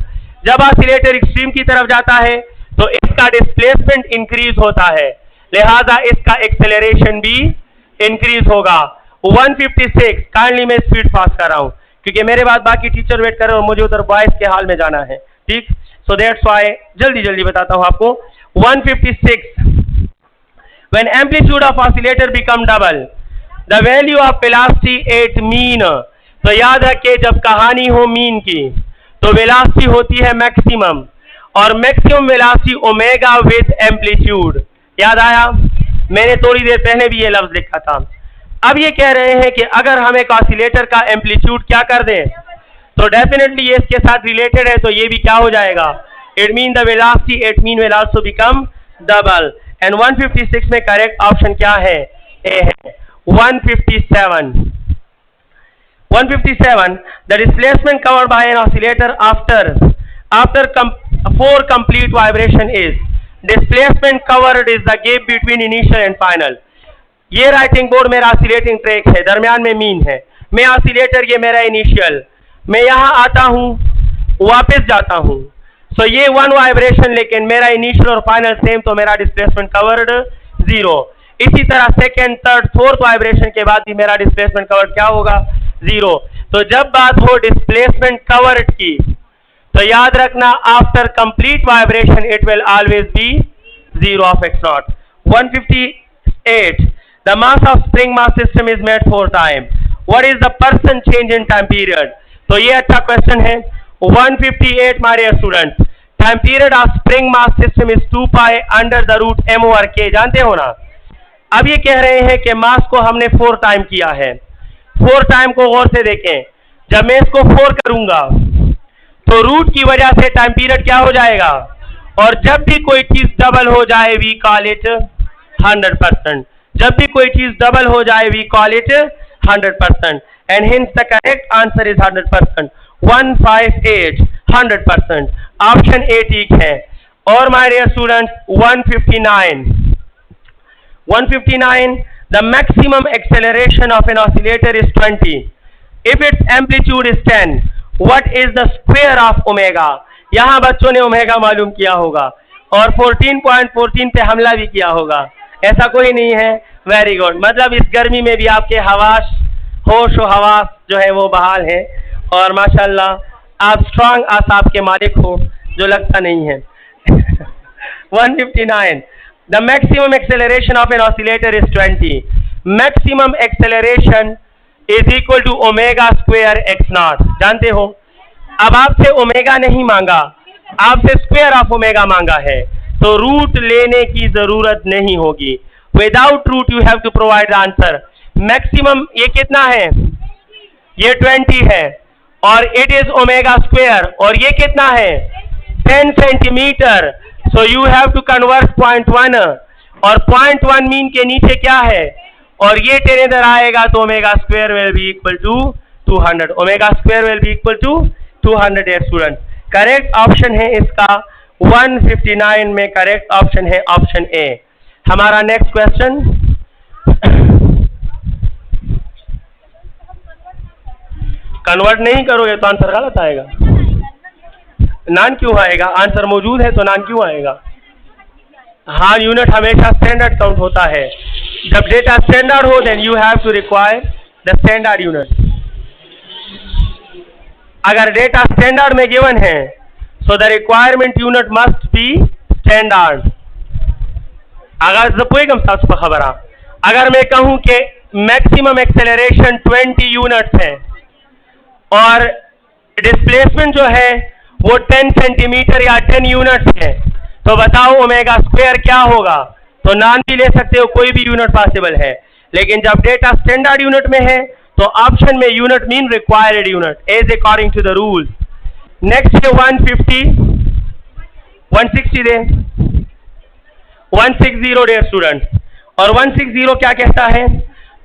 जब ऑसिलेटर एक्सट्रीम की तरफ जाता है तो इसका डिस्प्लेसमेंट इंक्रीज होता है, लिहाजा इसका एक्सेलरेशन भी इंक्रीज होगा। 156, काइंडली मैं स्पीड फास्ट कर रहा हूं क्योंकि मेरे बाद बाकी टीचर वेट कर रहे हैं और मुझे उधर बॉयज के हाल में जाना है, ठीक? सो दैट्स व्हाई जल्दी जल्दी बताता हूं आपको। 156, when amplitude of oscillator become double the value of velocity at mean, तो याद रखिए जब कहानी हो मीन की तो वेलोसिटी होती है मैक्सिमम, और maximum velocity omega with amplitude. याद आया? मैंने थोड़ी देर पहले भी ये लफ्ज लिखा था। अब ये कह रहे हैं कि अगर हम एक ऑसिलेटर का एम्पलीट्यूड क्या कर दें, तो डेफिनेटली ये इसके साथ रिलेटेड है, तो ये भी क्या हो जाएगा? It mean the velocity at mean will also become double. And 156 में करेक्ट ऑप्शन क्या है? ए है। 157, the displacement covered by an oscillator after 4 complete vibration is, displacement covered is the gap between initial and final। ये writing board मेरा oscillating track है, दरमियान में mean है, मैं ऑसिलेटर, ये मेरा इनिशियल, मैं यहां आता हूं वापस जाता हूं, सो ये 1 वाइब्रेशन, लेकिन मेरा इनिशियल और फाइनल सेम, तो मेरा डिस्प्लेसमेंट कवर्ड 0। इसी तरह सेकेंड, थर्ड, फोर्थ वाइब्रेशन के बाद भी मेरा डिस्प्लेसमेंट कवर्ड क्या होगा? 0। तो जब बात हो डिस्प्लेसमेंट कवर्ड की तो याद रखना after complete vibration it will always be 0 of x0। 158, the mass of spring mass system is made 4 times, what is the % change in time period? तो ये अच्छा क्वेश्चन है। 158 my student, time period of spring mass system is 2 pi under the root m over k, जानते हो ना? अब ये कह रहे हैं कि मास को हमने 4 टाइम किया है। 4 टाइम को गौर से देखें, जब मैं इसको 4 करूंगा तो रूट की वजह से टाइम पीरियड क्या हो जाएगा, और जब भी कोई चीज डबल हो जाए वी कॉल इट 100%। जब भी कोई चीज डबल हो जाए we call it 100%, and hence the correct answer is 100%। 158 100%, option A ठीक है। और my dear students 159, the maximum acceleration of an oscillator is 20 if its amplitude is 10, what is the square of omega? यहां बच्चों ने omega मालूम किया होगा और 14.14 पे हमला भी किया होगा। ऐसा कोई नहीं है। वेरी गुड, मतलब इस गर्मी में भी आपके हवास, होश व हवास जो है वो बहाल है और माशाल्लाह आप स्ट्रांग आसाब के मालिक हो, जो लगता नहीं है। 159. The maximum acceleration of an oscillator is 20. Maximum acceleration is equal to omega square x naught. जानते हो, अब आपसे ओमेगा नहीं मांगा, आपसे स्क्वायर ऑफ ओमेगा मांगा है, तो रूट लेने की जरूरत नहीं होगी। Without root you have to provide answer. Maximum ये कितना है? ये 20 है और इट इज ओमेगा स्क्वायर, और ये कितना है? 10 centimetre. So you have to convert 0.1, और 0.1 मीन के नीचे क्या है? और ये 10 इधर आएगा तो omega square will be equal to 200। Omega square will be equal to 200 है स्टूडेंट। करेक्ट ऑप्शन है इसका 159 में करेक्ट ऑप्शन है ऑप्शन ए। हमारा नेक्स्ट क्वेश्चन, कन्वर्ट नहीं करोगे तो आंसर गलत आएगा। नान क्यों आएगा? आंसर मौजूद है तो नान क्यों आएगा? हाँ, यूनिट हमेशा स्टैंडर्ड काउंट होता है। जब डेटा स्टैंडर्ड हो then you have to require the standard unit. अगर डेटा स्टैंडर्ड में गिवन है so the requirement unit must be standard. अगर कोई कम खबर आ, अगर मैं कहूं कि मैक्सिमम एक्सेलरेशन 20 यूनिट्स है और डिस्प्लेसमेंट जो है वो 10 सेंटीमीटर या 10 यूनिट्स है, तो बताओ ओमेगा स्क्वायर क्या होगा? तो नान भी ले सकते हो, कोई भी यूनिट पॉसिबल है। लेकिन जब डेटा स्टैंडर्ड यूनिट में है तो ऑप्शन में unit mean required unit as according to the rules. Next है 160 दे 160 डियर स्टूडेंट, और 160 क्या कहता है?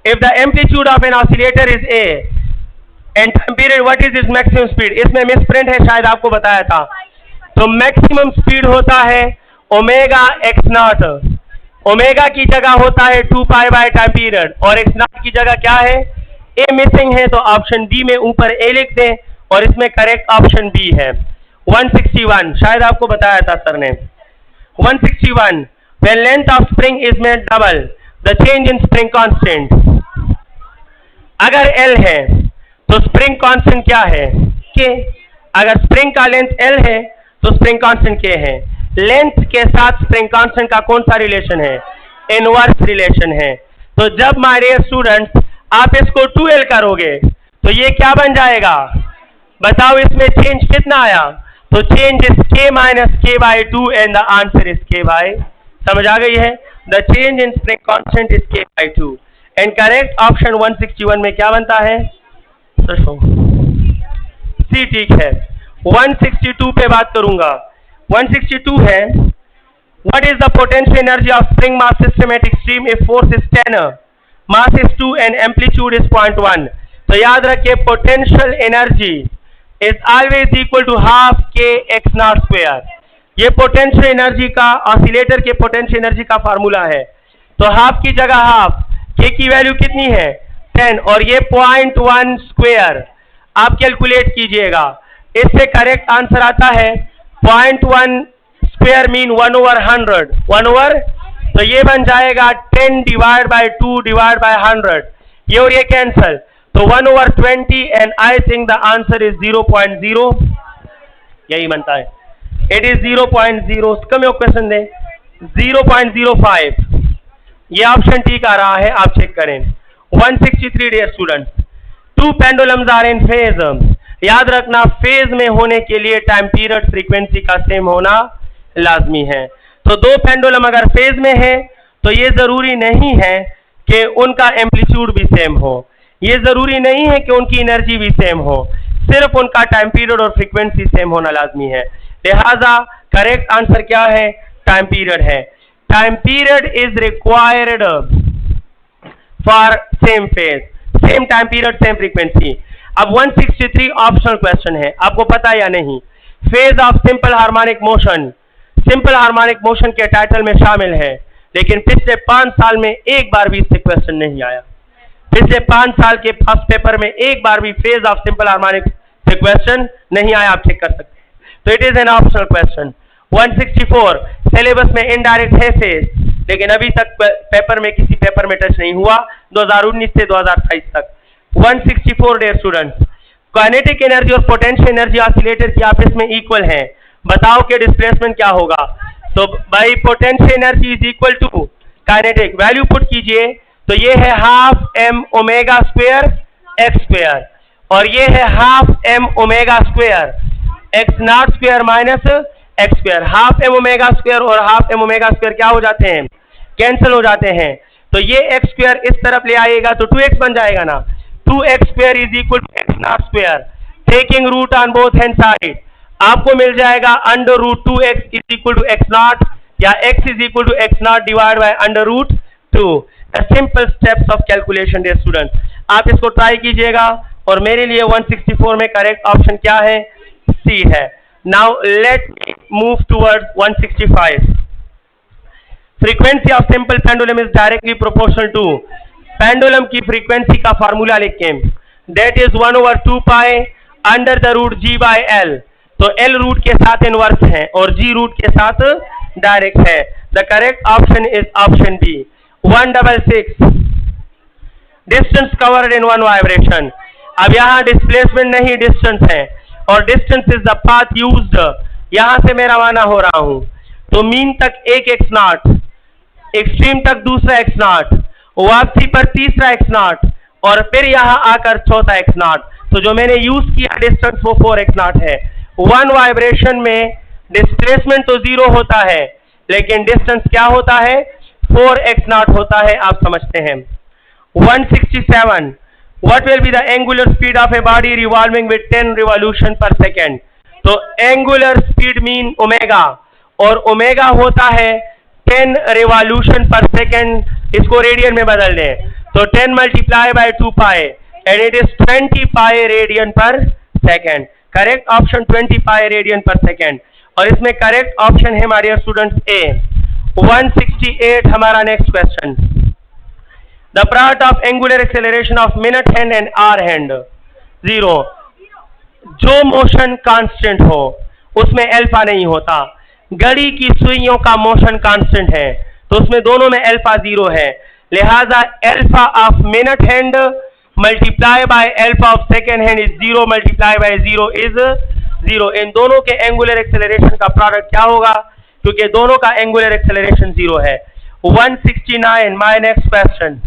If the amplitude of an oscillator is A and time period what is is maximum speed. इसमें मिसप्रिंट है, शायद आपको बताया था। तो मैक्सिमम स्पीड होता है ओमेगा एक्स नॉट। ओमेगा की जगह होता है 2 पाई बाय टाइम पीरियड, और एक्स नॉट की जगह क्या है? ए मिसिंग है, तो ऑप्शन डी में ऊपर ए लिख दें और इसमें करेक्ट ऑप्शन बी है। 161 शायद आपको बताया था सर ने। 161 when length of spring is made double the change in spring constant। अगर L है तो स्प्रिंग कांस्टेंट क्या है? K। अगर स्प्रिंग का लेंथ L है तो स्प्रिंग कांस्टेंट K है। लेंथ के साथ स्प्रिंग कांस्टेंट का कौन सा रिलेशन है? इनवर्स रिलेशन है। तो जब माय डियर स्टूडेंट्स आप इसको 2L करोगे तो ये क्या बन जाएगा? बताओ इसमें चेंज कितना आया? तो change is K minus K by 2 and the answer is K by, समझ आ गई है? The change in spring constant is K by 2 and correct option 161 में क्या बनता है? सी ठीक है। 162 पे बात करूंगा। 162 है what is the potential energy of spring mass systematic stream if force is 10, mass is 2 and amplitude is 0.1। तो याद रखिए potential energy is always equal to half k x not square. ये पोटेंशियल एनर्जी का, oscillator के potential energy का formula है। तो half की जगह हाफ, के की वैल्यू कितनी है? 10, और ये 0.1 स्क्वायर आप कैलकुलेट कीजिएगा। इससे करेक्ट आंसर आता है 0.1 स्क्वायर मीन 1/100। 1/, तो ये बन जाएगा 10 डिवाइड बाय 2 डिवाइड बाय 100, ये और ये कैंसल, तो 1/20 and I think the answer is 0.0, यही बनता है। इट इज 0.0, कम क्वेश्चन दे 0.05, ये ऑप्शन ठीक आ रहा है, आप चेक करें। 163 dear student, 2 pendulums are in phase. याद रखना फेज में होने के लिए टाइम पीरियड फ्रीक्वेंसी का सेम होना लाजमी है। तो 2 पेंडुलम अगर फेज में है तो ये जरूरी नहीं है कि उनका एम्पलीट्यूड भी सेम हो, ये जरूरी नहीं है कि उनकी एनर्जी भी सेम हो, सिर्फ उनका टाइम पीरियड और फ्रीक्वेंसी सेम होना लाजमी है। लिहाजा करेक्ट आंसर क्या है? टाइम पीरियड है। Time period is required for same phase, same time period same frequency. अब 163 ऑप्शनल क्वेश्चन है, आपको पता या नहीं? Phase of simple harmonic motion, simple harmonic motion के टाइटल में शामिल है, लेकिन पिछले 5 साल में एक बार भी इससे क्वेश्चन नहीं आया। पिछले 5 साल के फर्स्ट पेपर में एक बार भी फेज ऑफ सिंपल हार्मोनिक से क्वेश्चन नहीं आया, आप चेक कर सकते हैं। तो it is an optional question. 164 syllabus में इनडायरेक्ट है फेज, लेकिन अभी तक पेपर में किसी पेपर में टच नहीं हुआ 2019 से 2028 तक। 164 डियर स्टूडेंट्स, काइनेटिक एनर्जी और पोटेंशियल एनर्जी ऑसिलेटर की आपस में इक्वल हैं। बताओ कि डिस्प्लेसमेंट क्या होगा। तो भाई potential energy is equal to kinetic, value put कीजिए तो ये है half m omega square x square और ये है half m omega square x not square minus x square. Half m omega square और हाफ m ओमेगा स्क्वायर क्या हो जाते हैं, कैंसिल हो जाते हैं। तो ये x स्क्वायर इस तरफ ले आएगा तो 2x बन जाएगा ना। 2x square is equal to x not square, taking root on both hand side आपको मिल जाएगा under root 2x is equal to x nought या x is equal to x nought divide by under root 2। Simple steps of calculation dear students, आप इसको try कीजिएगा। और मेरे लिए 164 में करेक्ट ऑप्शन क्या है, सी है। Now let me move towards 165। Frequency of simple pendulum is directly proportional to, pendulum की फ्रीक्वेंसी का फार्मूला लिखें, that is 1/2 pi under the root g by l। तो l रूट के साथ इनवर्स है और g रूट के साथ डायरेक्ट है। The correct option is option B 166। Distance covered in one vibration, अब यहाँ डिस्प्लेसमेंट नहीं डिस्टेंस है और distance is the path used. यहां से मैं रवाना हो रहा हूं तो मीन तक एक x नॉट, एक्सट्रीम तक दूसरा x नॉट, वापसी पर तीसरा x नॉट और फिर यहां आकर चौथा x नॉट। तो जो मैंने यूज किया डिस्टेंस वो 4x नॉट है। वन वाइब्रेशन में डिस्प्लेसमेंट तो 0 होता है लेकिन डिस्टेंस क्या होता है, 4x नॉट होता है, आप समझते हैं। 167 what will be the angular speed of a body revolving with 10 revolution पर सेकेंड। तो एंगुलर स्पीड मीन ओमेगा और ओमेगा होता है 10 रिवॉल्यूशन पर सेकेंड, इसको रेडियन में बदल दें तो 10 multiply by 2 pi and it is 20 pi radian per second. Correct option 20 pi radian per second. और इसमें करेक्ट ऑप्शन है हमारे स्टूडेंट्स ए। 168 हमारा next question, the product of angular acceleration of minute hand and hour hand 0। जो motion constant हो उसमें alpha नहीं होता, घड़ी की सुइयों का मोशन कांस्टेंट है तो उसमें दोनों में अल्फा 0 है, लिहाजा alpha of minute hand multiply by alpha of second hand is 0 multiply by 0 is 0। इन दोनों के एंगुलर एक्सेलरेशन का प्रोडक्ट क्या होगा, क्योंकि दोनों का एंगुलर एक्सेलरेशन 0 है। 169 माय नेक्स्ट क्वेश्चन,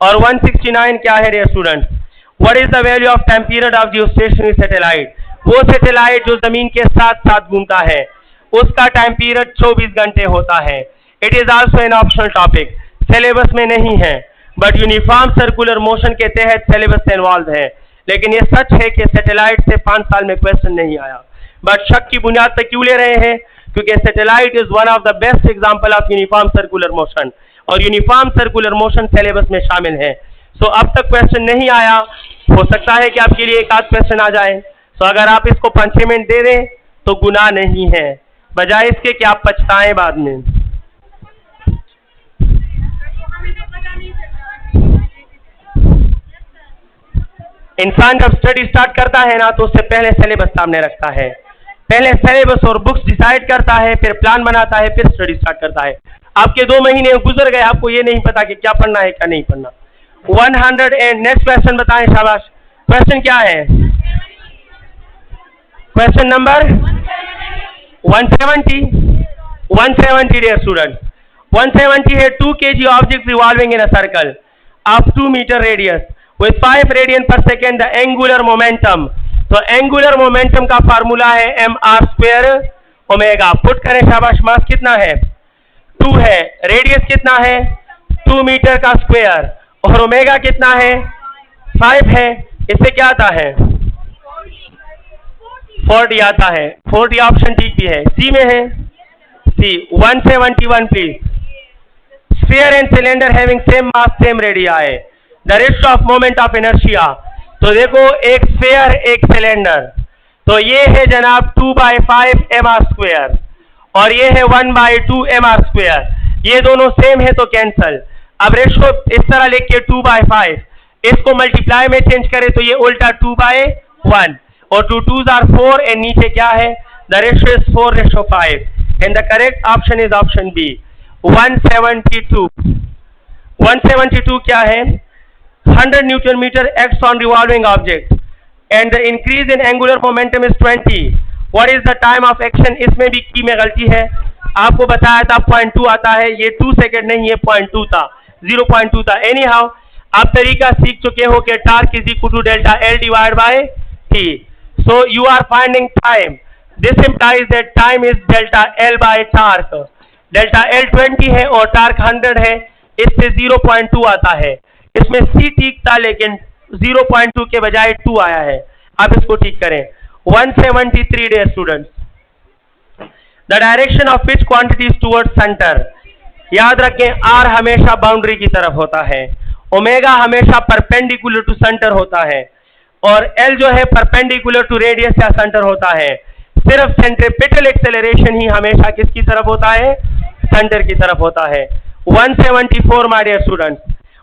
और 169 क्या है dear student, what is the value of time period of geostationary satellite. वो सैटेलाइट जो जमीन के साथ साथ घूमता है उसका टाइम पीरियड 24 घंटे होता है। It is also an optional topic, syllabus में नहीं है बट यूनिफॉर्म सर्कुलर मोशन के तहत सिलेबस से इन्वॉल्व है। लेकिन ये सच है कि सैटेलाइट से 5 साल में क्वेश्चन नहीं आया, बट शक की बुनियाद पर क्यों ले रहे हैं, क्योंकि satellite is one of the best example of uniform circular motion और यूनिफॉर्म सर्कुलर मोशन सिलेबस में शामिल है। सो अब तक क्वेश्चन नहीं आया, हो सकता है कि आपके लिए एक आध क्वेश्चन आ जाए। सो अगर आप इसको पंचमेंट दे दें तो गुनाह नहीं है, बजाय इसके कि आप पछताएं बाद में। इंसान जब स्टडी स्टार्ट करता है ना तो उससे पहले सिलेबस सामने रखता है, पहले सिलेबस और बुक्स डिसाइड करता है, फिर प्लान बनाता है, फिर स्टडी स्टार्ट करता है। आपके 2 महीने गुजर गए, आपको ये नहीं पता कि क्या पढ़ना है क्या नहीं पढ़ना। 100 एंड नेक्स्ट क्वेश्चन बताएं, शाबाश। क्वेश्चन क्या है, क्वेश्चन नंबर 170 डियर स्टूडेंट। 170 है 2 kg object revolving in a circle of 2 metre radius with 5 radian per second the angular momentum. तो एंगुलर मोमेंटम का फार्मूला है mr² ओमेगा। पुट करें, शाबाश। मास कितना है, 2 है, रेडियस कितना है 2 मीटर का स्क्वायर और ओमेगा कितना है 5 है। इससे क्या आता है 40 आता है। 40 ऑप्शन ठीक भी है, सी में है, सी। 171 please. Sphere and cylinder having same mass same radii, the ratio of moment of inertia. तो देखो एक स्फीयर एक सिलेंडर, तो ये है जनाब 2/5 mr² और ये है 1/2 mr²। ये दोनों सेम है तो कैंसल। अब रेशियो इस तरह लिख के 2/5, इसको मल्टीप्लाई में चेंज करें तो ये उल्टा 2/1 और 2 2s are 4 एंड नीचे क्या है, the ratio is 4:5 and the correct option is option B 172 172 क्या है? 100 newton metre acts on revolving object and the increase in angular momentum is 20. What is the time of action? इसमें भी की में गलती है, आपको बताया था 0.2 आता है, ये 2 सेकेंड नहीं, ये 0.2 था, 0.2 था. एनी हाउ आप तरीका सीख चुके हो कि torque is equal to delta l divide by t. So you are finding time. This implies that time is delta l by torque. Delta l 20 है और टार्क 100 है, इससे 0.2 आता है. इसमें सी ठीक था लेकिन 0.2 के बजाय 2 आया है. आप इसको ठीक करें. 173 dear students. The direction of which quantities towards centre. याद रखें आर हमेशा बाउंड्री की तरफ होता है, ओमेगा हमेशा परपेंडिकुलर टू सेंटर होता है और एल जो है परपेंडिकुलर टू रेडियस या सेंटर होता है. सिर्फ सेंट्रीपिटल एक्सेलरेशन ही हमेशा किसकी तरफ होता है? सेंटर की तरफ होता है. 174 माय डियर स्टूडेंट्स.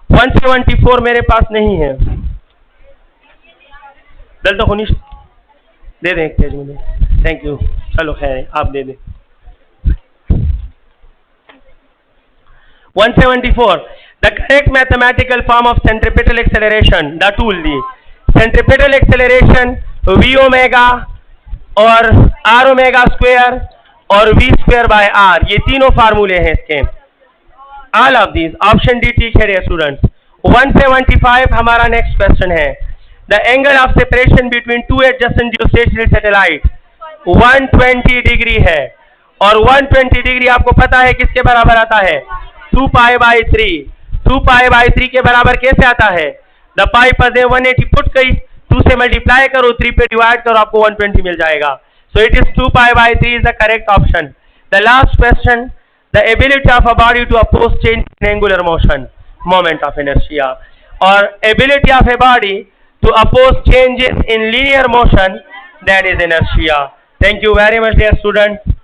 174 मेरे पास नहीं है. दल तो खुनिश दे दें एक पेज मुझे. Thank you. चलो खैर आप दे दें. 174. The correct mathematical form of centripetal acceleration. The tool the. Centripetal acceleration v omega और r ओमेगा स्क्वायर और v स्क्वायर बाय r. ये तीनों फार्मूले हैं इसके. All of these. Option D ठीक है स्टूडेंट्स. 175 हमारा नेक्स्ट क्वेश्चन है. The angle of separation between two adjacent geostationary satellites 120 degree है और 120 डिग्री आपको पता है किसके बराबर आता है? 2 पाई बाई 3. 2 पाई बाई 3 के बराबर कैसे आता है? द पाई पर दे 180 पुट गई, 2 से मल्टीप्लाई करो, 3 पे डिवाइड करो, आपको 120 मिल जाएगा. So it is 2 pi by 3 is the correct option. The last question. The ability of a body to oppose change in angular motion, moment of inertia, और ability of a body to oppose changes in linear motion, that is inertia. Thank you very much dear students.